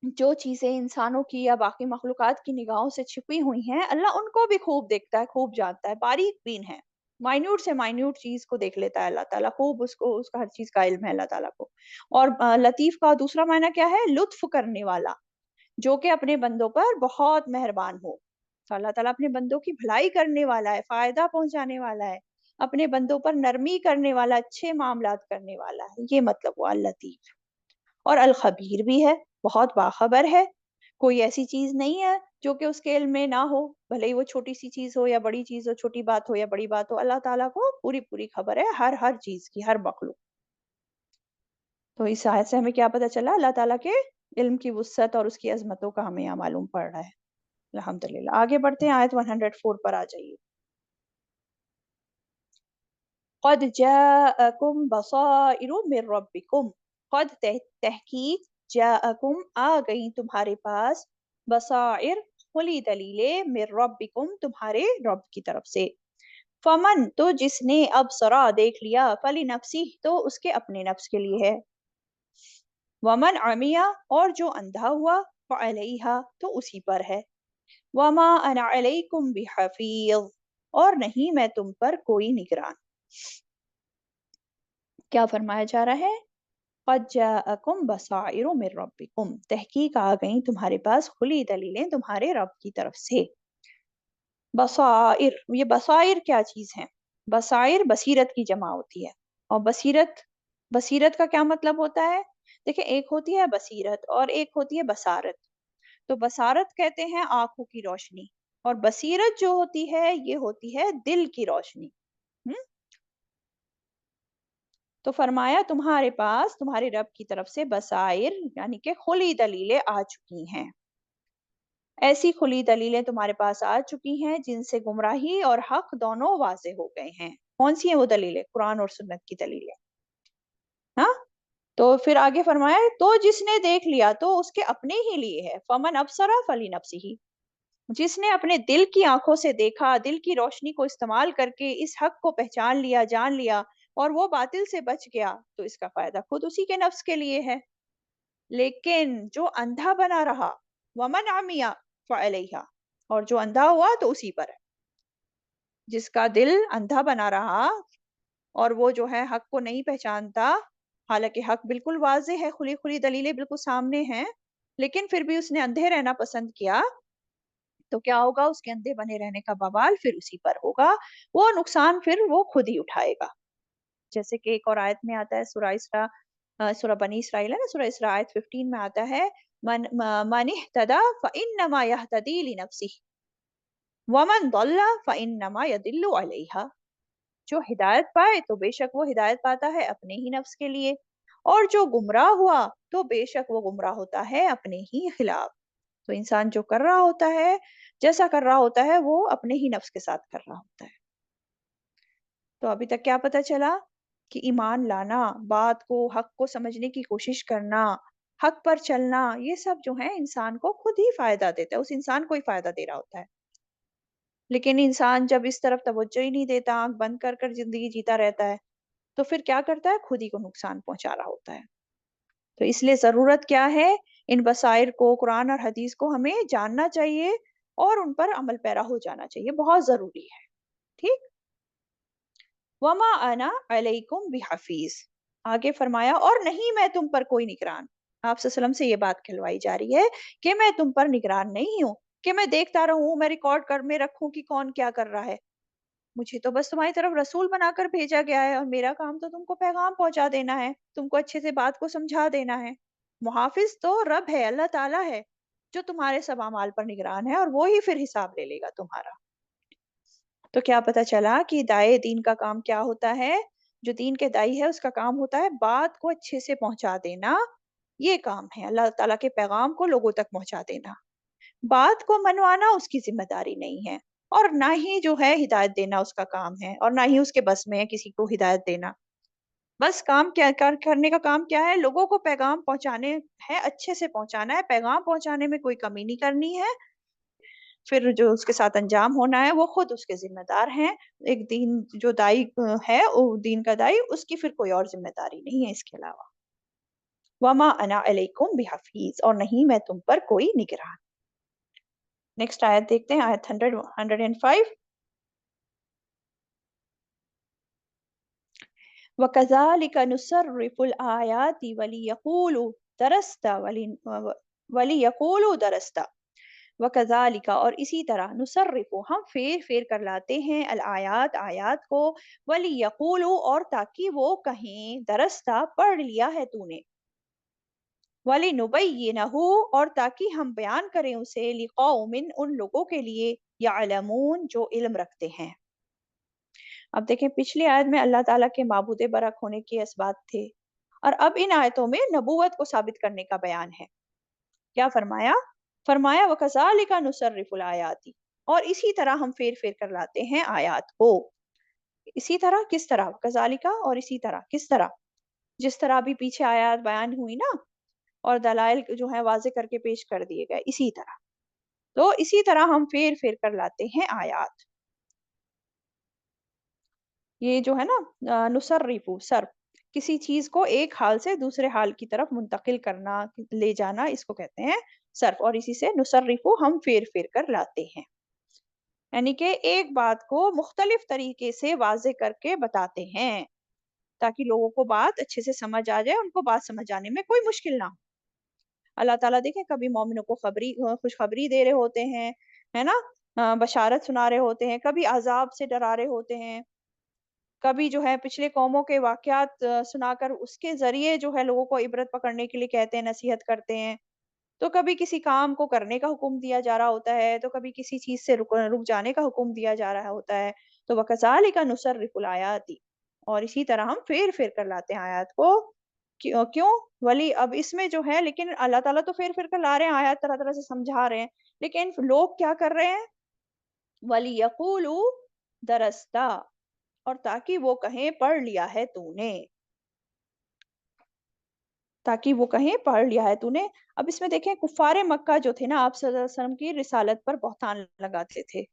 जो चीज़ें इंसानों की या बाकी मखलूक़ात की निगाहों से छिपी हुई हैं, अल्लाह उनको भी खूब देखता है, खूब जानता है, बारीक बीन है। माइन्यूट से माइन्यूट चीज़ को देख लेता है अल्लाह ताला, खूब उसको उसका हर चीज़ का इल्म है अल्लाह ताला को। और लतीफ़ का दूसरा मायना क्या है? लुत्फ़ करने वाला, जो कि अपने बंदों पर बहुत मेहरबान हो। तो अल्लाह ताला अपने बंदों की भलाई करने वाला है, फ़ायदा पहुँचाने वाला है, अपने बंदों पर नरमी करने वाला, अच्छे मामलात करने वाला है। ये मतलब हुआ अल लतीफ़। और अल खबीर भी है, बहुत बाखबर है। कोई ऐसी चीज़ नहीं है जो कि उसके इल्म में ना हो, भले ही वो छोटी-सी चीज़ हो या बड़ी चीज़ हो, छोटी बात हो या बड़ी बात हो, अल्लाह ताला को पूरी-पूरी खबर है हर चीज़ की, हर मखलूक। तो इस आयत से हमें क्या पता चला? अल्लाह ताला के इल्म की वुसअत और उसकी अज़मतों का हमें यहाँ मालूम पड़ रहा है। अल्हम्दुलिल्लाह। आगे बढ़ते हैं, आयत 104 पर आ जाइए। क़द जाअकुम बसाइरु मिर रब्बिकुम, क़द तहकीक जाअकुम आ गई तुम्हारे पास, बसाइर खुली दलीलें, मिर रब्बिकुम तुम्हारे रब की तरफ से। फमन तो जिसने अबसरा देख लिया, फली नफ्सी तो उसके अपने नफ्स के लिए है। वमन अमिया और जो अंधा हुआ, फअलैहा तो उसी पर है। वमा अना अलैकुम बिहफीज और नहीं मैं तुम पर कोई निगरान। क्या फरमाया जा रहा है? क़द जाअकुम बसाइरु मिर रब्बिकुम, तहकीक आ गई तुम्हारे पास खुली दलीलें तुम्हारे रब की तरफ से। बसाइर, ये बसाइर क्या चीज है? बसाइर बसीरत की जमा होती है। और बसीरत, बसीरत का क्या मतलब होता है? देखिए, एक होती है बसीरत और एक होती है बसारत। तो बसारत कहते हैं आंखों की रोशनी, और बसीरत जो होती है ये होती है दिल की रोशनी। हम्म। तो फरमाया तुम्हारे पास तुम्हारे रब की तरफ से बसाइर यानी कि खुली दलीलें आ चुकी हैं। ऐसी खुली दलीलें तुम्हारे पास आ चुकी हैं जिनसे गुमराही और हक दोनों वाज़ेह हो गए हैं। कौन सी है वो दलीलें? कुरान और सुन्नत की दलीलें। हाँ, तो फिर आगे फरमाया तो जिसने देख लिया तो उसके अपने ही लिए है। फमन अबसरा फली नफ्सिही, जिसने अपने दिल की आंखों से देखा, दिल की रोशनी को इस्तेमाल करके इस हक को पहचान लिया, जान लिया, और वो बातिल से बच गया, तो इसका फायदा खुद उसी के नफ्स के लिए है। लेकिन जो अंधा बना रहा, वमन आमिया फअलैहा, और जो अंधा हुआ तो उसी पर है। जिसका दिल अंधा बना रहा और वो जो है हक को नहीं पहचानता, हालांकि हक बिल्कुल वाज़ेह है, खुली खुली दलीलें बिल्कुल सामने हैं, लेकिन फिर भी उसने अंधे रहना पसंद किया, तो क्या होगा? उसके अंधे बने रहने का बवाल फिर उसी पर होगा। वो नुकसान फिर वो खुद ही उठाएगा। जैसे कि एक और आयत में आता है, सूरह इसरा, सूरह बनी इसराइल है ना, सूरह इसरा आयत 15 में आता है, मन इहतदा फइन्नमा यहतदी लिनफ्सिही वमन दल्ला फइन्नमा यदिल्लु अलैहा। जो हिदायत पाए तो बेशक वो हिदायत पाता है अपने ही नफ्स के लिए, और जो गुमराह हुआ तो बेशक वो गुमराह होता है अपने ही खिलाफ। तो इंसान जो कर रहा होता है, जैसा कर रहा होता है, वो अपने ही नफ्स के साथ कर रहा होता है। तो अभी तक क्या पता चला? कि ईमान लाना, बात को, हक को समझने की कोशिश करना, हक पर चलना, ये सब जो है इंसान को खुद ही फायदा देता है, उस इंसान को ही फायदा दे रहा होता है। लेकिन इंसान जब इस तरफ तवज्जो ही नहीं देता, आंख बंद कर कर जिंदगी जीता रहता है, तो फिर क्या करता है? खुद ही को नुकसान पहुंचा रहा होता है। तो इसलिए जरूरत क्या है? इन बसाइर को, कुरान और हदीस को हमें जानना चाहिए और उन पर अमल पैरा हो जाना चाहिए, बहुत जरूरी है। ठीक। वमा अना अलैकुम बिहफीज, आगे फरमाया और नहीं मैं तुम पर कोई निगरान। आप सल्लम से ये बात कहलवाई जा रही है कि मैं तुम पर निगरान नहीं हूँ, कि मैं देखता रहूं, मैं रिकॉर्ड कर में रखूं कि कौन क्या कर रहा है। मुझे तो बस तुम्हारी तरफ रसूल बनाकर भेजा गया है, और मेरा काम तो तुमको पैगाम पहुंचा देना है, तुमको अच्छे से बात को समझा देना है। मुहाफिज तो रब है, अल्लाह ताला है, जो तुम्हारे सब अमाल पर निगरान है, और वो ही फिर हिसाब ले लेगा तुम्हारा। तो क्या पता चला कि दाए दीन का काम क्या होता है? जो दीन के दाई है उसका काम होता है बात को अच्छे से पहुंचा देना। ये काम है अल्लाह ताला के पैगाम को लोगों तक पहुंचा देना। बात को मनवाना उसकी जिम्मेदारी नहीं है, और ना ही जो है हिदायत देना उसका काम है, और ना ही उसके बस में है किसी को हिदायत देना। बस काम क्या करने का काम क्या है? लोगों को पैगाम पहुंचाने हैं, अच्छे से पहुंचाना है, पैगाम पहुंचाने में कोई कमी नहीं करनी है। फिर जो उसके साथ अंजाम होना है वो खुद उसके ज़िम्मेदार हैं। एक दीन जो दाई है, वो दीन का दाई, उसकी फिर कोई और ज़िम्मेदारी नहीं है इसके अलावा। वमा अना अलैकुम बिहफ़ीज़, और नहीं मैं तुम पर कोई निगरान। नेक्स्ट आयत देखते हैं, आयत 105। वकज़ालिका नुसर्रिफुल आयाति वलियक़ूलू दरस्ता वलियक़ूलू दरस्ता। वकज़ालिका और इसी तरह नुसर्रिफु हम फेर फेर कर लाते हैं अल आयात आयात को, वलियक़ूलू और ताकि वो कहें, दरस्ता पढ़ लिया है तूने। वलिनुबय्यिनहु, और ताकि हम बयान करें उसे, लिक़ौमिन उन लोगों के लिए, यअलमून जो इल्म रखते हैं। अब देखें, पिछली आयत में अल्लाह ताला के माबूद बरक होने के असबात थे, और अब इन आयतों में नबूवत को साबित करने का बयान है। क्या फरमाया? फरमाया वकज़ालिका नुसर्रिफुल आयाति, और इसी तरह हम फेर-फेर कर लाते हैं आयत को। इसी तरह किस तरह? वकज़ालिका, और इसी तरह किस तरह? जिस तरह अभी पीछे आयत बयान हुई ना, और दलाइल जो है वाज़े करके पेश कर दिए गए, इसी तरह। तो इसी तरह हम फेर-फेर कर लाते हैं आयत। ये जो है ना, नुसर्रिफु सर्फ, किसी चीज़ को एक हाल से दूसरे हाल की तरफ मुंतकिल करना, ले जाना, इसको कहते हैं सर्फ, और इसी से नुसर्रिफु हम फेर-फेर कर लाते हैं। यानी कि एक बात को मुख्तलिफ तरीके से वाज़े करके बताते हैं, ताकि लोगों को बात अच्छे से समझ आ जाए, उनको बात समझ आने में कोई मुश्किल ना हो। अल्लाह ताला देखें कभी मोमिनों को खुशखबरी दे रहे होते हैं, है ना? बशारत सुना रहे होते हैं, कभी अज़ाब से डरा रहे होते हैं, कभी जो है पिछले कौमों के वाक़यात सुनाकर उसके ज़रिए जो है लोगों को इबरत पकड़ने के लिए कहते हैं, नसीहत करते हैं। तो कभी किसी काम को करने का हुक्म दिया जा रहा होता है, तो कभी किसी चीज़ से रुक जाने का हुक्म दिया जा रहा होता है। तो वकज़ालिका नुसर्रिफुल आयाति, और इसी तरह हम फेर-फेर कर लाते हैं आयत को। क्यों? अब इसमें जो है, लेकिन अल्लाह ताला तो फेर-फेर कर ला रहे हैं, आयत तरह-तरह से समझा रहे हैं। लेकिन लोग क्या कर रहे हैं? वलियक़ूलू दरस्ता, और ताकि वो कहें पढ़ लिया है तूने। ताकि वो कहें पढ़ लिया है तूने। अब इसमें देखें, कुफ़ारे मक्का जो थे ना, आप सल्लल्लाहु अलैहि वसल्लम की रिसालत पर बहतान लगाते थे।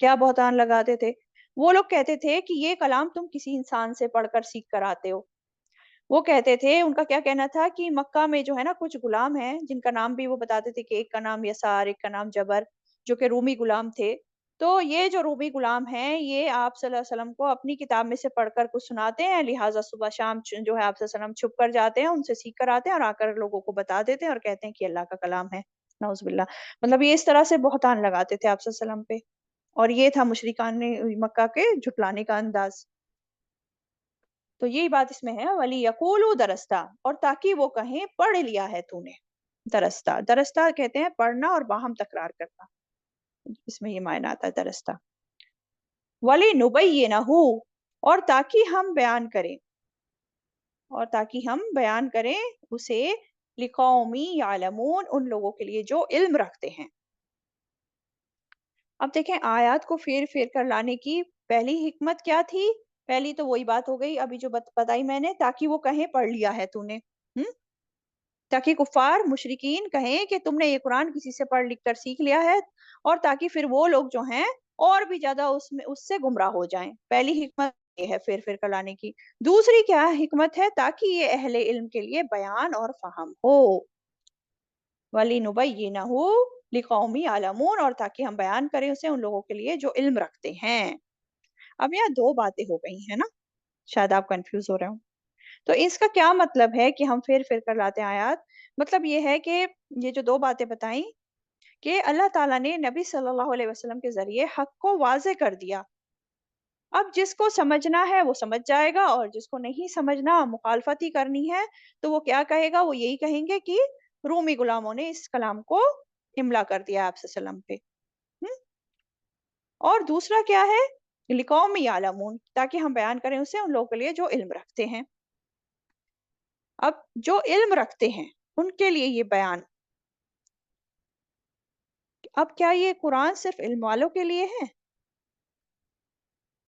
क्या बहतान लगाते थे? वो लोग कहते थे कि ये कलाम तुम किसी इंसान से पढ़कर सीख कर आते हो। वो कहते थे, उनका क्या कहना था कि मक्का में जो है ना कुछ गुलाम हैं, जिनका नाम भी वो बताते थे कि एक का नाम यसार, एक का नाम जबर, जो कि रूमी गुलाम थे। तो ये जो रूमी गुलाम हैं, ये आप सल्लल्लाहु अलैहि वसल्लम को अपनी किताब में से पढ़कर कुछ सुनाते हैं, लिहाज़ा सुबह-शाम जो है आप सल्लल्लाहु अलैहि वसल्लम छुप कर जाते हैं, उनसे सीख कर आते हैं और आकर लोगों को बता देते हैं और कहते हैं कि अल्लाह का कलाम है। नऊज़ुबिल्लाह। मतलब ये इस तरह से बहतान लगाते थे आप सल्लल्लाहु अलैहि वसल्लम पे, और ये था मुशरिकान ने मक्का के झुटलाने का अंदाज़। तो यही बात इसमें है, वलियक़ूलू दरस्ता, और ताकि वो कहें पढ़ लिया है तूने। दरस्ता, दरस्ता कहते हैं पढ़ना और बाहम तकरार करना, इसमें ये मायना आता है दरस्ता। वलिनुबय्यिनहु, और ताकि हम बयान करें, और ताकि हम बयान करें उसे, लिक़ौमी यअलमून उन लोगों के लिए जो इल्म रखते हैं। अब देखें, आयत को फेर-फेर कर लाने की पहली हिकमत क्या थी? पहली तो वही बात हो गई अभी जो बताई मैंने, ताकि वो कहें पढ़ लिया है तूने। हुँ? ताकि कुफ़ार मुशरिकीन कहें कि तुमने ये कुरान किसी से पढ़ लिख कर सीख लिया है, और ताकि फिर वो लोग जो हैं और भी ज़्यादा उसमें उससे गुमराह हो जाएँ। पहली हिकमत ये है फेर-फेर कराने की। दूसरी क्या हिकमत है? ताकि ये अहले इल्म के लिए बयान और फ़हम हो। वलिनुबय्यिनहु लिक़ौमी यअलमून, और ताकि हम बयान करें उसे उन लोगों के लिए जो इल्म रखते हैं। अब यहाँ 2 बातें हो गई हैं ना? शायद आप कन्फ्यूज़ हो रहे हो। तो इसका क्या मतलब है कि हम फेर-फेर कर लाते हैं आयत? मतलब ये है कि ये जो 2 बातें बताई, कि अल्लाह ताला ने नबी सल्लल्लाहु अलैहि वसल्लम के ज़रिए हक़ को वाज़ेह कर दिया। अब जिसको समझना है वो समझ जाएगा, और जिसको नहीं समझना, मुखालफत ही करनी है, तो वो क्या कहेगा? वो यही कहेंगे कि रूमी गुलामों ने इस कलाम को इम्ला कर दिया आप सल्लल्लाहु अलैहि वसल्लम पे। हुँ? और दूसरा क्या है? लिक़ौमी यअलमून, ताकि हम बयान करें उसे उन लोगों के लिए जो इल्म रखते हैं। अब जो इल्म रखते हैं, उनके लिए ये बयान। अब क्या ये कुरान सिर्फ़ इल्म वालों के लिए है?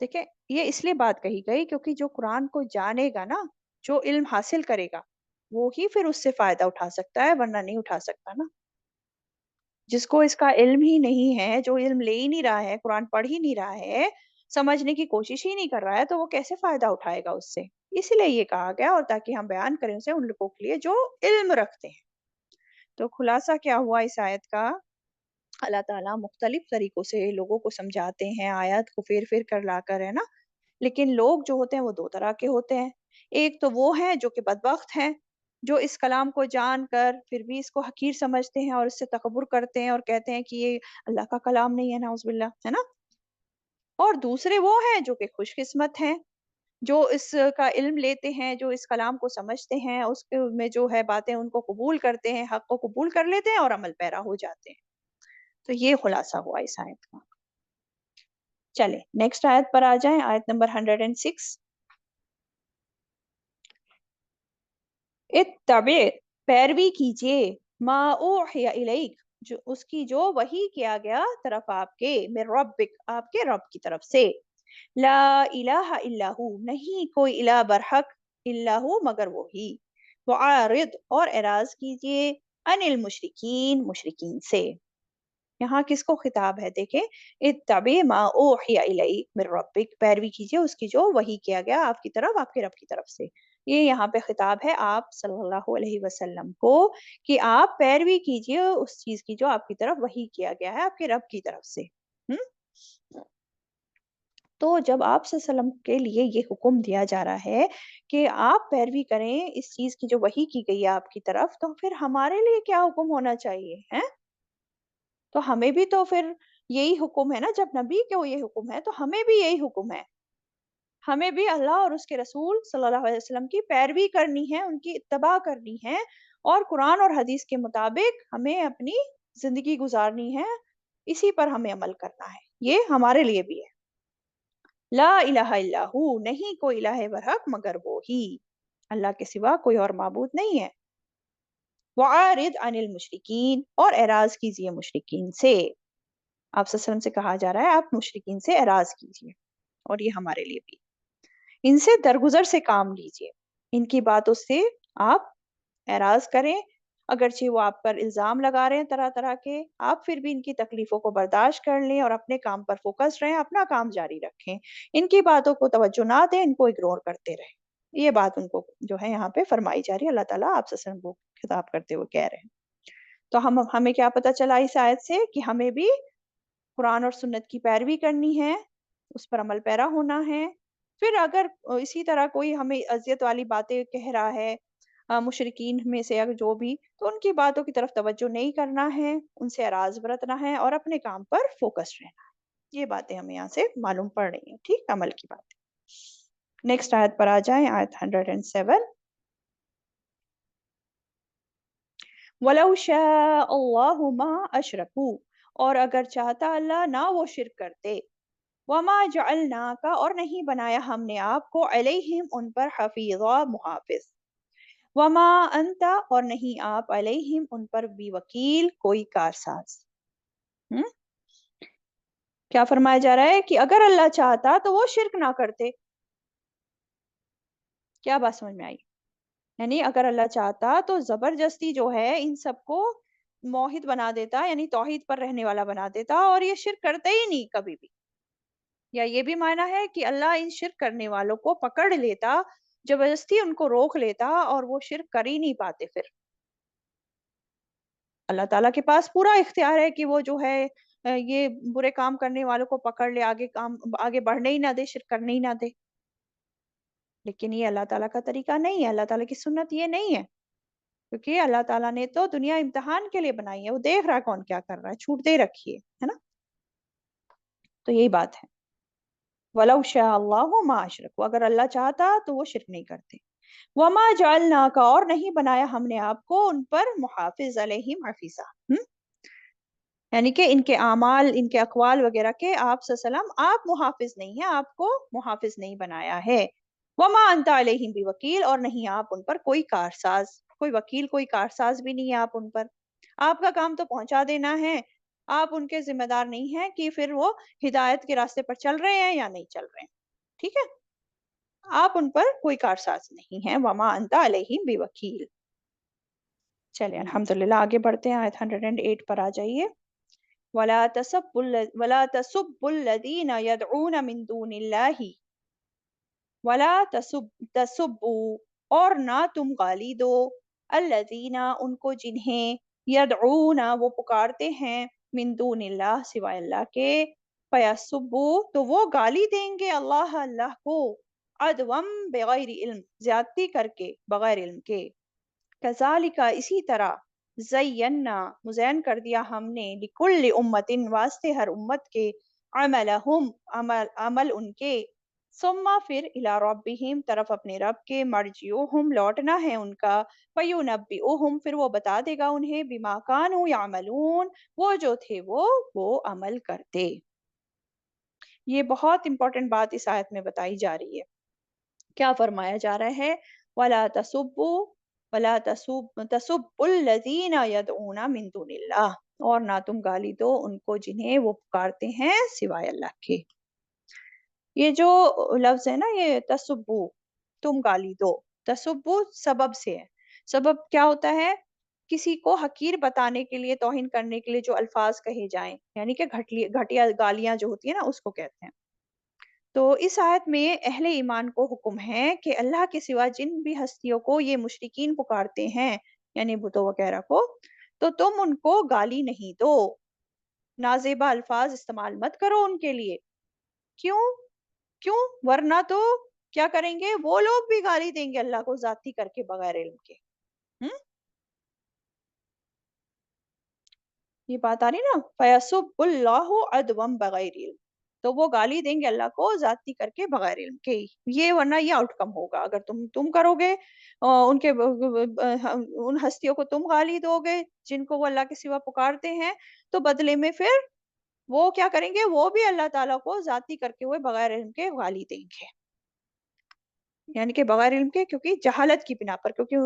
देखिए, ये इसलिए बात कही गई क्योंकि जो कुरान को जानेगा ना, जो इल्म हासिल करेगा, वो ही फिर उससे फ़ायदा उठा सकता है, वरना नहीं उठा सकता ना। जिसको इसका इल्म ही नहीं है, जो इल्म ले ही नहीं रहा है, कुरान पढ़ ही नहीं रहा है, समझने की कोशिश ही नहीं कर रहा है, तो वो कैसे फ़ायदा उठाएगा उससे? इसीलिए ये कहा गया, और ताकि हम बयान करें उसे उन लोगों के लिए जो इल्म रखते हैं। तो खुलासा क्या हुआ इस आयत का? अल्लाह ताला मुख्तलिफ तरीकों से लोगों को समझाते हैं, आयत को फेर-फेर कर लाकर, है ना? लेकिन लोग जो होते हैं वो 2 तरह के होते हैं। एक तो वो हैं जो कि बदबख्त हैं, जो इस कलाम को जानकर फिर भी इसको हक़ीर समझते हैं और इससे तकब्बुर करते हैं और कहते हैं कि ये अल्लाह का कलाम नहीं है, नाउज़ुबिल्लाह, है ना? और दूसरे वो हैं जो कि खुशकिस्मत हैं, جو اس کا علم لیتے ہیں، جو اس کلام کو سمجھتے ہیں، اس کے میں جو ہے باتیں ان کو قبول کرتے ہیں، حق کو قبول کر لیتے ہیں اور عمل پیرا ہو جاتے ہیں۔ تو یہ خلاصہ ہوا اس آیت کا۔ چلیں نیکسٹ آیت پر آ جائیں، آیت نمبر 106۔ اتبع، پیروی کیجئے، ما اوحی الیک، جو اس کی جو وحی کیا گیا طرف آپ کے، من ربک، آپ کے رب کی طرف سے، لا الہ الا ہو، نہیں کوئی الہ برحق الا ہو مگر وہی، وعارض، اور اعراض کیجئے، عن المشرکین، مشرکین سے۔ یہاں کس کو خطاب ہے دیکھیں، اتبع ما اوحی الیک من ربک، پیروی کیجئے اس کی جو وحی کیا گیا آپ کی طرف، آپ کے رب کی طرف سے۔ یہ یہاں پہ خطاب ہے آپ صلی اللہ علیہ وسلم کو، کہ آپ پیروی کیجئے اس چیز کی جو آپ کی طرف وحی کیا گیا ہے آپ کے رب کی طرف سے۔ تو جب آپ صلی اللہ علیہ وسلم کے لیے یہ حکم دیا جا رہا ہے کہ آپ پیروی کریں اس چیز کی جو وحی کی گئی ہے آپ کی طرف، تو پھر ہمارے لیے کیا حکم ہونا چاہیے ہے؟ تو ہمیں بھی تو پھر یہی حکم ہے نا، جب نبی کو یہ حکم ہے تو ہمیں بھی یہی حکم ہے، ہمیں بھی اللہ اور اس کے رسول صلی اللہ علیہ وسلم کی پیروی کرنی ہے، ان کی اتباع کرنی ہے، اور قرآن اور حدیث کے مطابق ہمیں اپنی زندگی گزارنی ہے، اسی پر ہمیں عمل کرنا ہے، یہ ہمارے لیے بھی ہے۔ لا الہ الا ہو، نہیں کوئی الہ برحق مگر وہ ہی، اللہ کے سوا کوئی اور معبود نہیں ہے۔ وعارض عن المشرکین، اور اعراض کیجئے مشرکین سے، آپ صلی اللہ علیہ وسلم سے کہا جا رہا ہے آپ مشرکین سے اعراض کیجئے، اور یہ ہمارے لیے بھی، ان سے درگزر سے کام لیجئے، ان کی باتوں سے آپ اعراض کریں، اگرچہ وہ آپ پر الزام لگا رہے ہیں طرح طرح کے، آپ پھر بھی ان کی تکلیفوں کو برداشت کر لیں اور اپنے کام پر فوکس رہیں، اپنا کام جاری رکھیں، ان کی باتوں کو توجہ نہ دیں، ان کو اگنور کرتے رہیں۔ یہ بات ان کو جو ہے یہاں پہ فرمائی جا رہی ہے، اللہ تعالیٰ آپ صلی اللہ علیہ وسلم کو خطاب کرتے ہوئے کہہ رہے ہیں۔ تو ہمیں کیا پتہ چلا اس آیت سے، کہ ہمیں بھی قرآن اور سنت کی پیروی کرنی ہے، اس پر عمل پیرا ہونا ہے۔ پھر اگر اسی طرح کوئی ہمیں اذیت والی باتیں کہہ رہا ہے مشرکین میں سے اگر جو بھی، تو ان کی باتوں کی طرف توجہ نہیں کرنا ہے، ان سے اعراض برتنا ہے اور اپنے کام پر فوکس رہنا ہے۔ یہ باتیں ہمیں یہاں سے معلوم پڑ رہی ہیں، ٹھیک، عمل کی بات۔ نیکسٹ آیت پر آ جائیں، آیت 107۔ وَلَوْ شَاءَ اللَّهُ مَا أَشْرَكُوا، اور اگر چاہتا اللہ نہ وہ شرک کرتے، وَمَا جَعَلْنَاكَ، اور نہیں بنایا ہم نے آپ کو، علیہم ان پر، حفیظا، محافظ، وَمَا أَنْتَ، اور نہیں آپ، علیہم ان پر، بھی وکیل، کوئی کارساز۔ ہم؟ کیا فرمایا جا رہا ہے کہ اگر اللہ چاہتا تو وہ شرک نہ کرتے۔ کیا بات سمجھ میں آئی؟ یعنی اگر اللہ چاہتا تو زبردستی جو ہے ان سب کو موحد بنا دیتا، یعنی توحید پر رہنے والا بنا دیتا، اور یہ شرک کرتے ہی نہیں کبھی بھی۔ یا یہ بھی معنی ہے کہ اللہ ان شرک کرنے والوں کو پکڑ لیتا، زبردستی ان کو روک لیتا، اور وہ شرک کر ہی نہیں پاتے پھر۔ اللہ تعالیٰ کے پاس پورا اختیار ہے کہ وہ جو ہے یہ برے کام کرنے والوں کو پکڑ لے، آگے بڑھنے ہی نہ دے، شرک کرنے ہی نہ دے۔ لیکن یہ اللہ تعالیٰ کا طریقہ نہیں ہے، اللہ تعالیٰ کی سنت یہ نہیں ہے، کیونکہ اللہ تعالیٰ نے تو دنیا امتحان کے لیے بنائی ہے، وہ دیکھ رہا ہے کون کیا کر رہا ہے، چھوٹ دے رکھی ہے نا۔ تو یہی بات ہے، وَلَوْ شَاءَ اللَّهُ مَا أَشْرَكُوا، اگر اللہ چاہتا تو وہ شرک نہیں کرتے۔ وَمَا جَعَلْنَاكَ، اور نہیں بنایا ہم نے آپ کو ان پر، محافظ، علیہم حفیظا، یعنی کہ ان کے اعمال، ان کے اقوال وغیرہ کے آپ صلی اللہ علیہ وسلم آپ محافظ نہیں ہیں، آپ کو محافظ نہیں بنایا ہے۔ وما انت علیہم بوکیل، اور نہیں آپ ان پر کوئی کارساز، کوئی وکیل، کوئی کارساز بھی نہیں ہے آپ ان پر۔ آپ کا کام تو پہنچا دینا ہے، آپ ان کے ذمہ دار نہیں ہیں کہ پھر وہ ہدایت کے راستے پر چل رہے ہیں یا نہیں چل رہے ہیں، ٹھیک ہے، آپ ان پر کوئی کارساز نہیں ہیں۔ وما انت علیہم بوکیل۔ چلیں الحمدللہ آگے بڑھتے ہیں، آیت 108 پر آ جائیے۔ وَلَا تَسُبُّوا الَّذِينَ يَدْعُونَ مِن دُونِ اللَّهِ، وَلَا تَسُبُّوا، اور نہ تم گالی دو، الَّذِينَ ان کو جنہیں، يَدْعُونَ وہ پکارتے ہیں، من دون اللہ سوائے اللہ کے، فَيَسُبُّوا تو وہ گالی دیں گے اللہ، اللہ کو، عدوم بغیر علم، زیادتی کر کے بغیر علم کے، کذالک اسی طرح، زینا مزین کر دیا ہم نے، لکل امت واسطے ہر امت کے، عملہم عمل ان کے، सुम्मा फिर इला रब्बिहिम तरफ अपने रब के मर्जिउहुम लौटना है उनका, फयुनब्बिउहुम फिर वो बता देगा उन्हें बिमा कानू यामलून वो जो थे वो अमल करते। ये बहुत इंपॉर्टेंट बात इस आयत में बताई जा रही है। क्या फरमाया जा रहा है? वला तसुब्बु वला तसुब्बुल्लज़ीना यदऊना मिन दूनिल्लाह और ना तुम गाली दो उनको जिन्हें वो पुकारते हैं सिवाय अल्लाह के। ये जो लफ्ज़ है ना ये तसुब्बु, तुम गाली दो, तसुब्बु सबब से है। सबब क्या होता है? किसी को हकीर बताने के लिए, तौहीन करने के लिए जो अल्फ़ाज़ कहे जाएँ, यानी कि घटिया गालियाँ जो होती है ना उसको कहते हैं। तो इस आयत में अहले ईमान को हुक्म है कि अल्लाह के सिवा जिन भी हस्तियों को ये मुशरिकीन पुकारते हैं, यानी बुतों वगैरह को, तो तुम उनको गाली नहीं दो, नाज़ेबा अल्फाज इस्तेमाल मत करो उनके लिए। क्यों? क्यों? वरना तो क्या करेंगे? वो लोग भी गाली देंगे अल्लाह को ज़ाती करके बगैर इल्म के। हुँ? ये बात आ रही ना? फयसुब्बुल्लाहु अदवम बगैर इल्म। तो वो गाली देंगे अल्लाह को ज़ाती करके बगैर इल्म के ही। ये वरना ये आउटकम होगा अगर तुम करोगे उनके उन हस्तियों को तुम गाली दोगे जिनको वो अल्लाह के सिवा पुकारते हैं, तो बदले में फिर वो क्या करेंगे? वो भी अल्लाह ताला को ज़ाती करके हुए बगैर इल्म के गाली देंगे। यानी कि बगैर इल्म के क्योंकि जहालत की बिना पर क्योंकि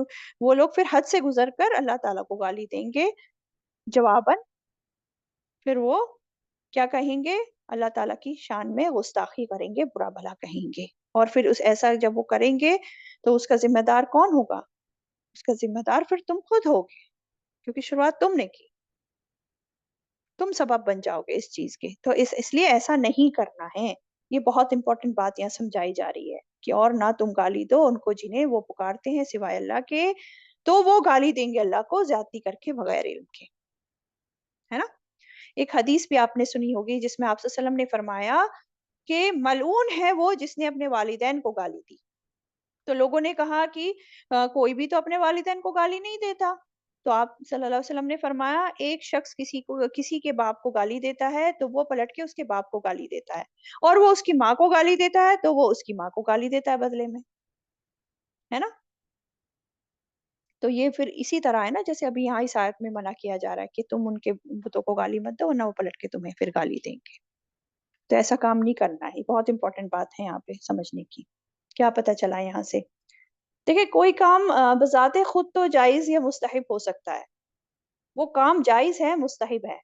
वो लोग फिर हद से गुज़र कर अल्लाह ताला को गाली देंगे जवाबन फिर वो क्या कहेंगे? अल्लाह ताला की शान में गुस्ताखी करेंगे, बुरा-भला कहेंगे और फिर उस ऐसा जब वो करेंगे, तो उसका ज़िम्मेदार कौन होगा? उसका ज़िम्मेदार फिर तुम खुद होगे, क्योंकि शुरुआत तुमने की। तुम सबब बन जाओगे इस चीज़ के। तो इसलिए ऐसा नहीं करना है। ये बहुत इम्पोर्टेंट बात यहाँ समझाई जा रही है कि और ना तुम गाली दो उनको जिन्हें वो पुकारते हैं सिवाय अल्लाह के, तो वो गाली देंगे अल्लाह को ज़्यादती करके बगैर इल्म के। है ना? एक हदीस भी आपने सुनी होगी जिसमें आप सल्लल्लाहु अलैहि वसल्लम ने फरमाया कि मलऊन है वो जिसने अपने वालिदैन को गाली दी। तो लोगों ने कहा कि कोई भी तो अपने वालिदैन को गाली नहीं देता। तो आप सल्लल्लाहु अलैहि वसल्लम ने फरमाया एक शख्स किसी के बाप को गाली देता है तो वो पलट के उसके बाप को गाली देता है और वो उसकी माँ को गाली देता है तो वो उसकी माँ को गाली देता है बदले में। है ना? तो ये फिर इसी तरह है ना जैसे अभी यहाँ इस आयत में मना किया जा रहा है कि तुम उनके बुतों को गाली मत दो वरना वो पलट के तुम्हें फिर गाली देंगे। तो ऐसा काम नहीं करना है, बहुत इम्पोर्टेंट बात है यहाँ पे समझने की। क्या पता चला यहाँ से? देखिए कोई काम बज़ाते खुद तो जायज़ या मुस्तहब हो सकता है। वो काम जायज़ है, मुस्तहब है।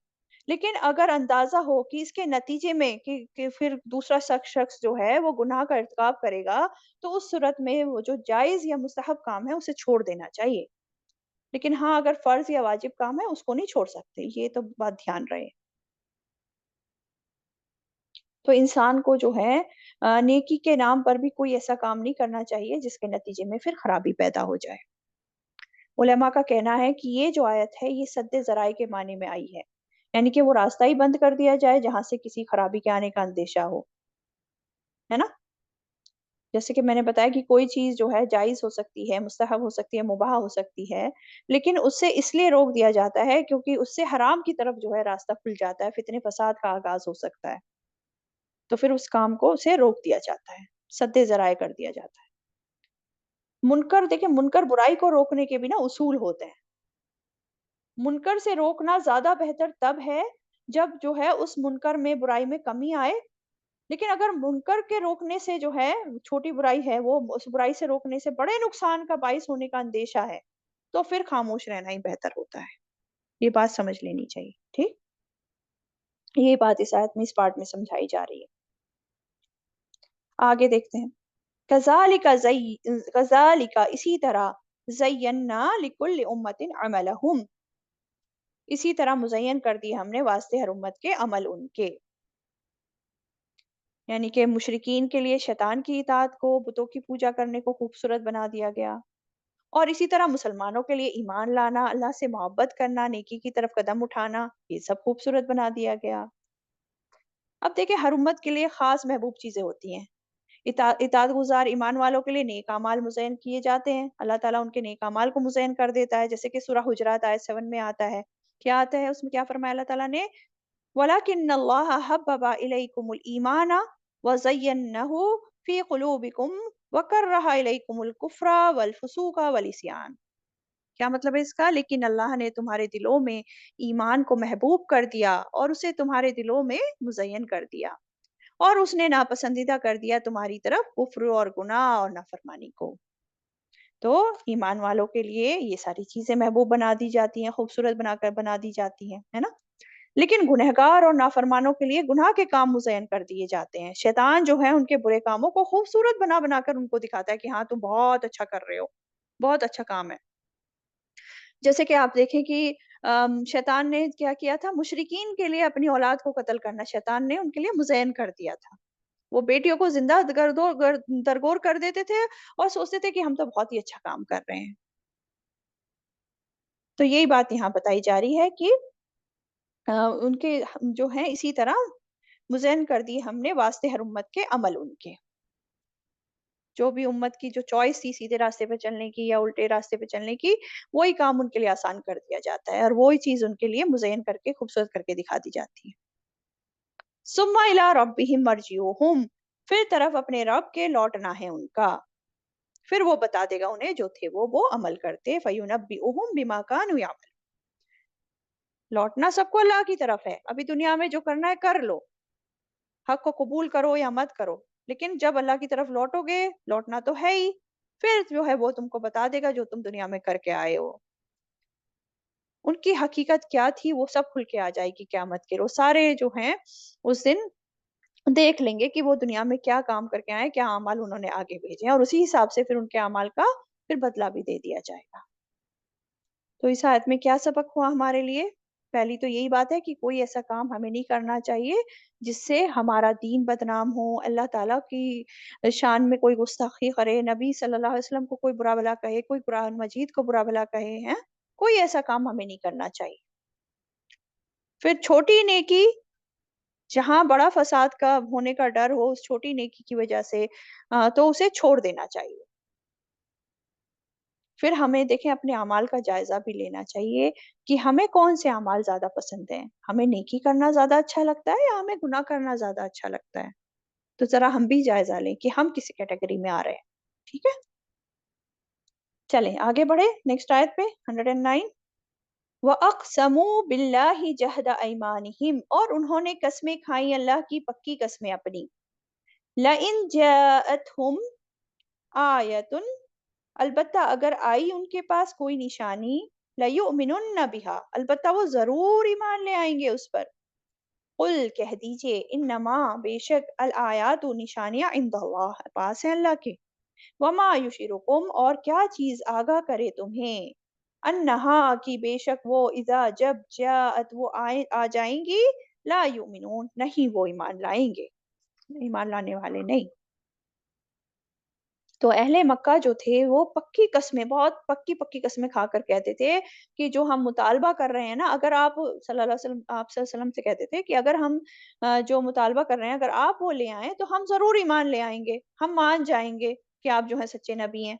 लेकिन अगर अंदाज़ा हो कि इसके नतीजे में कि फिर दूसरा शख्स जो है वो गुनाह का इर्तिकाब करेगा, तो उस सूरत में वो जो जायज़ या मुस्तहब काम है उसे छोड़ देना चाहिए। लेकिन हाँ, अगर फ़र्ज़ या वाजिब काम है उसको नहीं छोड़ सकते, ये तो बात ध्यान रहे। तो इंसान को जो है नेकी के नाम पर भी कोई ऐसा काम नहीं करना चाहिए जिसके नतीजे में फिर खराबी पैदा हो जाए। उलेमा का कहना है कि ये जो आयत है ये सद्दे ज़राए के माने में आई है। यानी कि वो रास्ता ही बंद कर दिया जाए जहाँ से किसी खराबी के आने का अंदेशा हो। है ना? जैसे कि मैंने बताया कि कोई चीज़ जो है जायज़ हो सकती है, मुस्तहब हो सकती है, मुबाह हो सकती है, लेकिन उससे इसलिए रोक दिया जाता है क्योंकि उससे हराम की तरफ जो है रास्ता खुल जाता है, फ़ित्ने फ़साद का आगाज़ हो सकता है। तो फिर उस काम को उसे रोक दिया जाता है, सद्दे ज़राए कर दिया जाता है। मुनकर देखिए मुनकर बुराई को रोकने के भी ना उसूल होते हैं। मुनकर से रोकना ज़्यादा बेहतर तब है, जब जो है उस मुनकर में बुराई में कमी आए। लेकिन अगर मुनकर के रोकने से जो है, छोटी बुराई है वो उस बुराई से रोकने से बड़े नुकसान का बाइस होने का अंदेशा है, तो फिर खामोश रहना ही बेहतर होता है। ये बात समझ लेनी चाहिए, ठीक? ये बात इस आयत में इस पार्ट में समझाई जा रही है। आगे देखते हैं। कज़ालिका इसी तरह ज़य्यन्ना लिकुल्लि उम्मतिन अमलहुम इसी तरह मुज़य्यन कर दिए हमने वास्ते हर उम्मत के अमल उनके। यानी कि मुशरिकीन के लिए शैतान की इताअत को, बुतों की पूजा करने को खूबसूरत बना दिया गया और इसी तरह मुसलमानों के लिए ईमान लाना, अल्लाह से मोहब्बत करना, नेकी की तरफ कदम उठाना, ये सब खूबसूरत बना दिया गया। अब देखिए हर उम्मत के लिए ख़ास महबूब चीज़ें होती हैं। इताअत गुज़ार ईमान वालों के लिए नेक अमाल मुज़य्यन किए जाते हैं। अल्लाह ताला उनके नेक अमाल को मुज़य्यन कर देता है, जैसे कि सूरह हुजरात आयत 7 में आता है। क्या आता है उसमें क्या फरमाया अल्लाह ताला ने? वलाकिन्नल्लाह हब्बबा इलैकुमुल ईमाना व ज़य्यनहु फी क़ुलूबिकुम वकर्रहा इलैकुमुल कुफ्रा वल फुसूका वल इस्यान। क्या मतलब है इसका? लेकिन अल्लाह ने तुम्हारे दिलों में ईमान को महबूब कर दिया और उसे तुम्हारे दिलों में मुज़य्यन कर दिया, और उसने नापसंदीदा कर दिया तुम्हारी तरफ कुफ्र और गुनाह और नाफरमानी को। तो ईमान वालों के लिए ये सारी चीज़ें महबूब बना दी जाती हैं, खूबसूरत बनाकर बना दी जाती हैं, है ना? लेकिन गुनहगार और नाफरमानों के लिए गुनाह के काम मुज़य्यन कर दिए जाते हैं। शैतान जो है उनके बुरे कामों को खूबसूरत बना-बना कर उनको दिखाता है कि हाँ, तुम बहुत अच्छा कर रहे हो, बहुत अच्छा काम है। जैसे कि आप देखें कि शैतान ने क्या किया था, मुशरिकीन के लिए अपनी औलाद को कत्ल करना शैतान ने उनके लिए मुज़य्यन कर दिया था। वो बेटियों को ज़िंदा दरगोर कर देते थे और सोचते थे कि हम तो बहुत ही अच्छा काम कर रहे हैं। तो यही बात यहाँ बताई जा रही है कि उनके जो हैं इसी तरह मुज़य्यन कर दिए हमने वास्ते हर उम्मत के अमल उनके। जो भी उम्मत की जो चॉइस थी सीधे रास्ते पे चलने की या उल्टे रास्ते पे चलने की, वही काम उनके लिए आसान कर दिया जाता है और वही चीज़ उनके लिए मुज़य्यन करके खूबसूरत करके दिखा दी जाती है। सुम्मा इला रब्बिहिम मर्जिउहुम, फिर तरफ अपने रब के लौटना है उनका। फिर वो बता देगा उन्हें जो थे वो अमल करते, फयुनब्बिउहुम बिमा कानू यामलून। लौटना सबको अल्लाह की तरफ है। अभी दुनिया में जो करना है कर लो, हक को कबूल करो या मत करो, लेकिन जब अल्लाह की तरफ लौटोगे, लौटना तो है ही, फिर जो है वो तुमको बता देगा जो तुम दुनिया में करके आए हो। उनकी हकीकत क्या थी वो सब खुल के आ जाएगी क़यामत के रोज़। सारे जो हैं उस दिन देख लेंगे कि वो दुनिया में क्या काम करके आए, क्या अमाल उन्होंने आगे भेजे हैं, और उसी हिसाब से फिर उनके अमाल का फिर बदला भी दे दिया जाएगा। तो इस आयत में क्या सबक हुआ हमारे लिए? पहली तो यही बात है कि कोई ऐसा काम हमें नहीं करना चाहिए जिससे हमारा दीन बदनाम हो, अल्लाह ताला की शान में कोई गुस्ताखी करे, नबी सल्लल्लाहु अलैहि वसल्लम को कोई बुरा-भला कहे, कोई कुरान मजीद को बुरा-भला कहे, हैं? कोई ऐसा काम हमें नहीं करना चाहिए। फिर छोटी नेकी, जहाँ बड़ा फ़साद का होने का डर हो उस छोटी नेकी की वजह से, तो उसे छोड़ देना चाहिए। फिर हमें देखें अपने अमाल का जायज़ा भी लेना चाहिए कि हमें कौन-से अमाल ज़्यादा पसंद हैं। हमें नेकी करना ज़्यादा अच्छा लगता है या हमें गुनाह करना ज़्यादा अच्छा लगता है? तो ज़रा हम भी जायज़ा लें कि हम किस कैटेगरी में आ रहे हैं। ठीक है? चलें आगे बढ़े नेक्स्ट आयत पे 109। व अक़समू बिल्लाहि जहद अयमानिहिम, और उन्होंने कस्में खाई अल्लाह की पक्की कस्में अपनी। लइन जाअतहुम आयतुन, अलबत्ता अगर आई उनके पास कोई निशानी, लयुमिनुन्न बिहा, अलबत्ता वो ज़रूर ईमान ले आएँगे उस पर। कुल कह दीजिए इन्नमा, बेशक अल आयातु निशानियाँ इंदल्लाह, पास है अल्लाह के। वमा युशिरुकुम, और क्या चीज़ आगाह करे तुम्हें, अन्नहा की बेशक वो, इज़ा जब जाअत वो आए आ जाएँगी, ला युमिनून, नहीं वो ईमान लाएँगे, ईमान लाने वाले नहीं। तो अहले मक्का जो थे वो पक्की कस्में, बहुत पक्की-पक्की कस्में खाकर कहते थे कि जो हम मुतालबा कर रहे हैं ना, अगर आप सल्लल्लाहु अलैहि वसल्लम, आप सल्लल्लाहु अलैहि वसल्लम से कहते थे कि अगर हम जो मुतालबा कर रहे हैं अगर आप वो ले आएँ तो हम ज़रूर ईमान ले आएँगे, हम मान जाएँगे कि आप जो हैं सच्चे नबी हैं।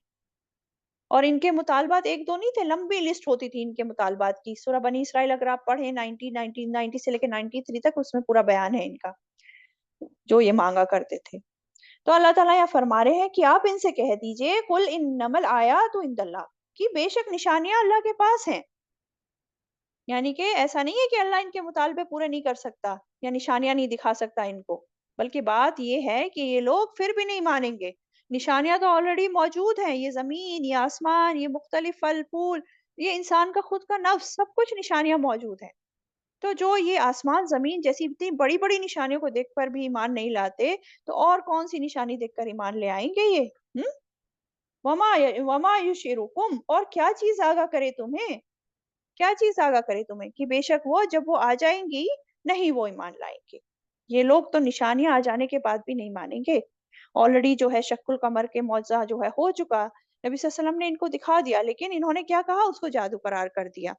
और इनके मुतालबात 1-2 नहीं थे, लंबी लिस्ट होती थी इनके मुतालबात की। सूरह बनी इसराइल अगर आप पढ़ें 90 से लेके 93 तक, उसमें पूरा बयान है इनका, जो ये माँगा करते थे। तो अल्लाह ताला यहाँ फरमा रहे हैं कि आप इनसे कह दीजिए, कुल इन्नमल आयातु इंदल्लाह, कि बेशक निशानियाँ अल्लाह के पास हैं। यानी कि ऐसा नहीं है कि अल्लाह इनके मुतालबे पूरे नहीं कर सकता या निशानियाँ नहीं दिखा सकता इनको, बल्कि बात ये है कि ये लोग फिर भी नहीं मानेंगे। निशानियाँ तो ऑलरेडी मौजूद हैं, ये ज़मीन, ये आसमान, ये मुख्तलिफ फल-फूल, ये इंसान का खुद का नफ्स, सब कुछ निशानियाँ मौजूद हैं। तो जो ये आसमान, ज़मीन जैसी इतनी बड़ी-बड़ी निशानियों को देखकर भी ईमान नहीं लाते, तो और कौन-सी निशानी देखकर ईमान ले आएँगे ये? हुँ? वमा युशिरुकुम, और क्या चीज़ आगाह करे तुम्हें? क्या चीज़ आगाह करे तुम्हें कि बेशक वो जब वो आ जाएँगी, नहीं वो ईमान लाएँगे। ये लोग तो निशानियाँ आ जाने के बाद भी नहीं मानेंगे। ऑलरेडी जो है शक्कुल कमर के मौज़ा जो है हो चुका। नबी सल्लल्लाहु अलैहि वसल्लम ने इनको दिखा दिया, लेकिन इन्होंने क्या कहा, उसको जादू करार कर दिया।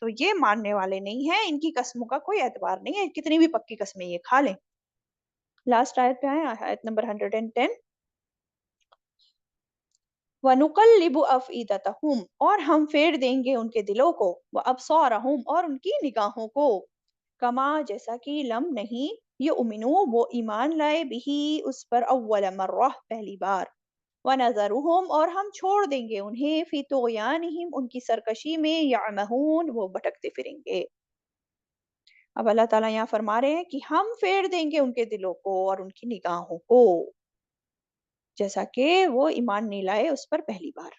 तो ये मानने वाले नहीं हैं, इनकी कस्मों का कोई एतबार नहीं है, कितनी भी पक्की कस्में ये खा लें। लास्ट आयत पे आएँ, आयत नंबर 110। वनुक़ल्लिबु अफ़ईदतहुम, और हम फेर देंगे उनके दिलों को, व अबसारहुम, और उनकी निगाहों को, कमा जैसा कि लम नहीं, युमिनू वो ईमान लाए बिही उस पर अव्वल मर्रह पहली बार, वनज़रुहुम और हम छोड़ देंगे उन्हें फी तुग़यानिहिम उनकी सरकशी में यअमहून वो भटकते फिरेंगे। अब अल्लाह ताला यहाँ फरमा रहे हैं कि हम फेर देंगे उनके दिलों को और उनकी निगाहों को, जैसा कि वो ईमान नहीं लाए उस पर पहली बार।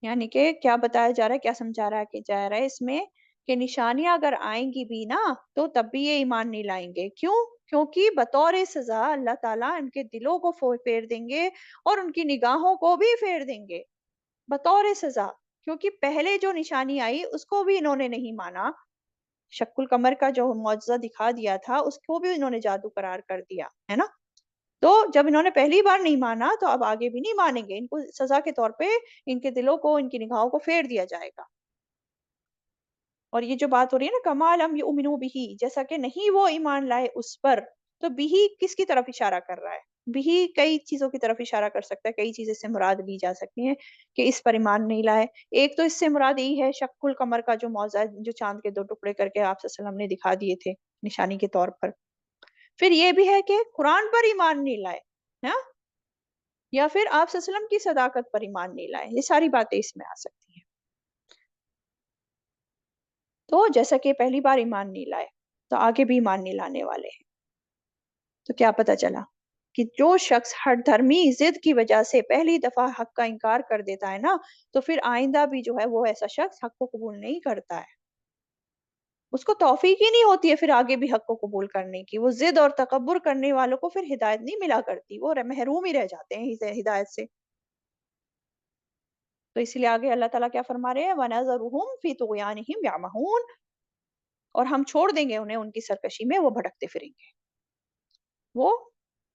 यानी कि क्या बताया जा रहा है, क्या समझा रहा है कि जा रहा है इसमें कि निशानियाँ अगर आएँगी भी ना, तो तब भी ये ईमान नहीं लाएँगे। क्यों? क्योंकि बतौर सज़ा अल्लाह ताला उनके दिलों को फेर देंगे और उनकी निगाहों को भी फेर देंगे, बतौर सज़ा। क्योंकि पहले जो निशानी आई उसको भी इन्होंने नहीं माना। शक्कुल कमर का जो मुआजिज़ा दिखा दिया था, उसको भी इन्होंने जादू करार कर दिया, है ना? तो जब इन्होंने पहली बार नहीं माना, तो अब आगे भी नहीं मानेंगे। इनको सज़ा के तौर पे इनके दिलों को, इनकी निगाहों को फेर दिया जाएगा। और ये जो बात हो रही है ना कमा लम युमिनू बिही, जैसा कि नहीं वो ईमान लाए उस पर, तो बिही किसकी तरफ इशारा कर रहा है? बिही कई चीज़ों की तरफ इशारा कर सकता है, कई चीज़ें इससे मुराद ली जा सकती हैं कि इस पर ईमान नहीं लाए। एक तो इससे मुराद यही है शक्कुल कमर का जो मौज़ा है, जो चाँद के 2 टुकड़े करके आप सल्लल्लाहु अलैहि वसल्लम ने दिखा दिए थे, निशानी के तौर पर। फिर ये भी है कि कुरान पर ईमान नहीं लाए, हाँ? या फिर आप सल्लल्लाहु अलैहि वसल्लम की सदाकत पर ईमान नहीं लाए, ये सारी बातें इसमें आ सकती हैं। तो जैसा कि पहली बार ईमान नहीं लाए, तो आगे भी ईमान नहीं लाने वाले हैं। तो क्या पता चला कि जो शख्स हठधर्मी ज़िद की वजह से पहली दफ़ा हक़ का इनकार कर देता है ना, तो फिर आइंदा भी जो है वो ऐसा शख्स हक़ को कबूल नहीं करता है। उसको तौफ़ीक ही नहीं होती है फिर आगे भी हक़ को कबूल करने की। वो ज़िद और तकब्बुर करने वालों को फिर हिदायत नहीं मिला करती, वो महरूम ही रह जाते हैं हिदायत से। तो इसीलिए आगे अल्लाह ताला क्या फरमा रहे हैं, वनज़रुहुम फ़ी तुग़यानिहिम यअमहून और हम छोड़ देंगे उन्हें उनकी सरकशी में वो भटकते फिरेंगे। वो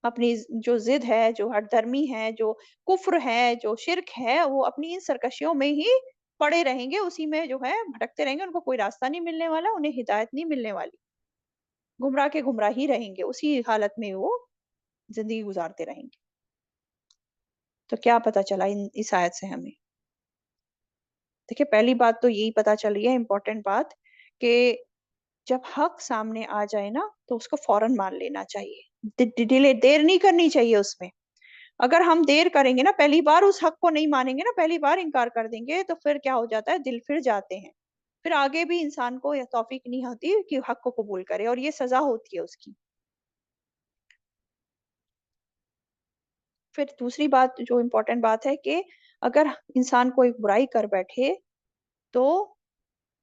अपनी जो ज़िद है, जो हठधर्मी है, जो कुफ़्र है, जो शिर्क है, वो अपनी इन सरकशियों में ही पड़े रहेंगे, उसी में जो है भटकते रहेंगे, उनको कोई रास्ता नहीं मिलने वाला, उन्हें हिदायत नहीं मिलने वाली। गुमराह के गुमराह ही रहेंगे, उसी हालत में वो ज़िंदगी गुज़ारते रहेंगे। तो क्या पता चला इन इस आयत से हमें? देखिए, पहली बात तो यही पता चल रही है इम्पोर्टेंट बात कि जब हक़ सामने आ जाए ना, तो उसको फ़ौरन मान लेना चाहिए। डिले देर नहीं करनी चाहिए उसमें। अगर हम देर करेंगे ना, पहली बार उस हक़ को नहीं मानेंगे ना, पहली बार इनकार कर देंगे, तो फिर क्या हो जाता है, दिल फिर जाते हैं। फिर आगे भी इंसान को ये तौफ़ीक नहीं होती कि हक़ को कबूल करे और ये सज़ा होती है उसकी। फिर दूसरी बात जो इम्पोर्टेंट बात है कि अगर इंसान कोई बुराई कर बैठे, तो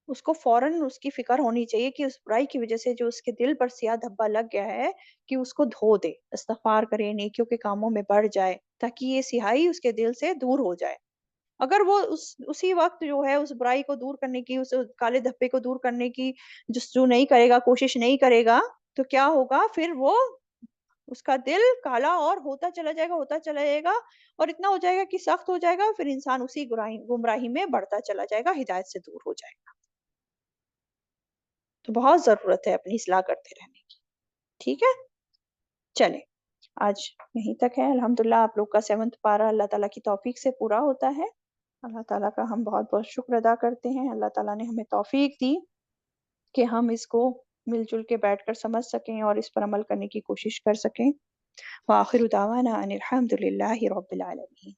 उसको फ़ौरन उसकी फ़िक्र होनी चाहिए कि उस बुराई की वज़ह से जो उसके दिल पर सिया धब्बा लग गया है, कि उसको धो दे, इस्तिग़फ़ार करे, नेकियों के कामों में बढ़ जाए, ताकि ये स्याही उसके दिल से दूर हो जाए। अगर वो उसी वक़्त जो है उस बुराई को दूर करने की, उस काले धब्बे को दूर करने की जस्तजू नहीं करेगा, कोशिश नहीं करेगा, तो क्या होगा फिर वो उसका दिल काला और होता चला जाएगा और इतना हो जाएगा कि सख्त हो जाएगा, फिर इंसान उसी गुमराही में बढ़ता चला जाएगा, हिदायत से दूर हो जाएगा। तो बहुत ज़रूरत है अपनी इस्लाह करते रहने की, ठीक है? चलें, आज यहीं तक है अल्हम्दुलिल्लाह आप लोग का 7th पारा अल्लाह ताला की तौफ़ीक से पूरा होता है। अल्लाह ताला का हम बहुत-बहुत शुक्र अदा करते हैं। अल्लाह ताला ने हमें तौफ़ीक दी कि हम इसको मिल-जुल के बैठकर समझ सकें और इस पर अमल करने की कोशिश कर सकें। व आखिरु दावाना अनिल हम्दुलिल्लाहि रब्बिल आलमीन।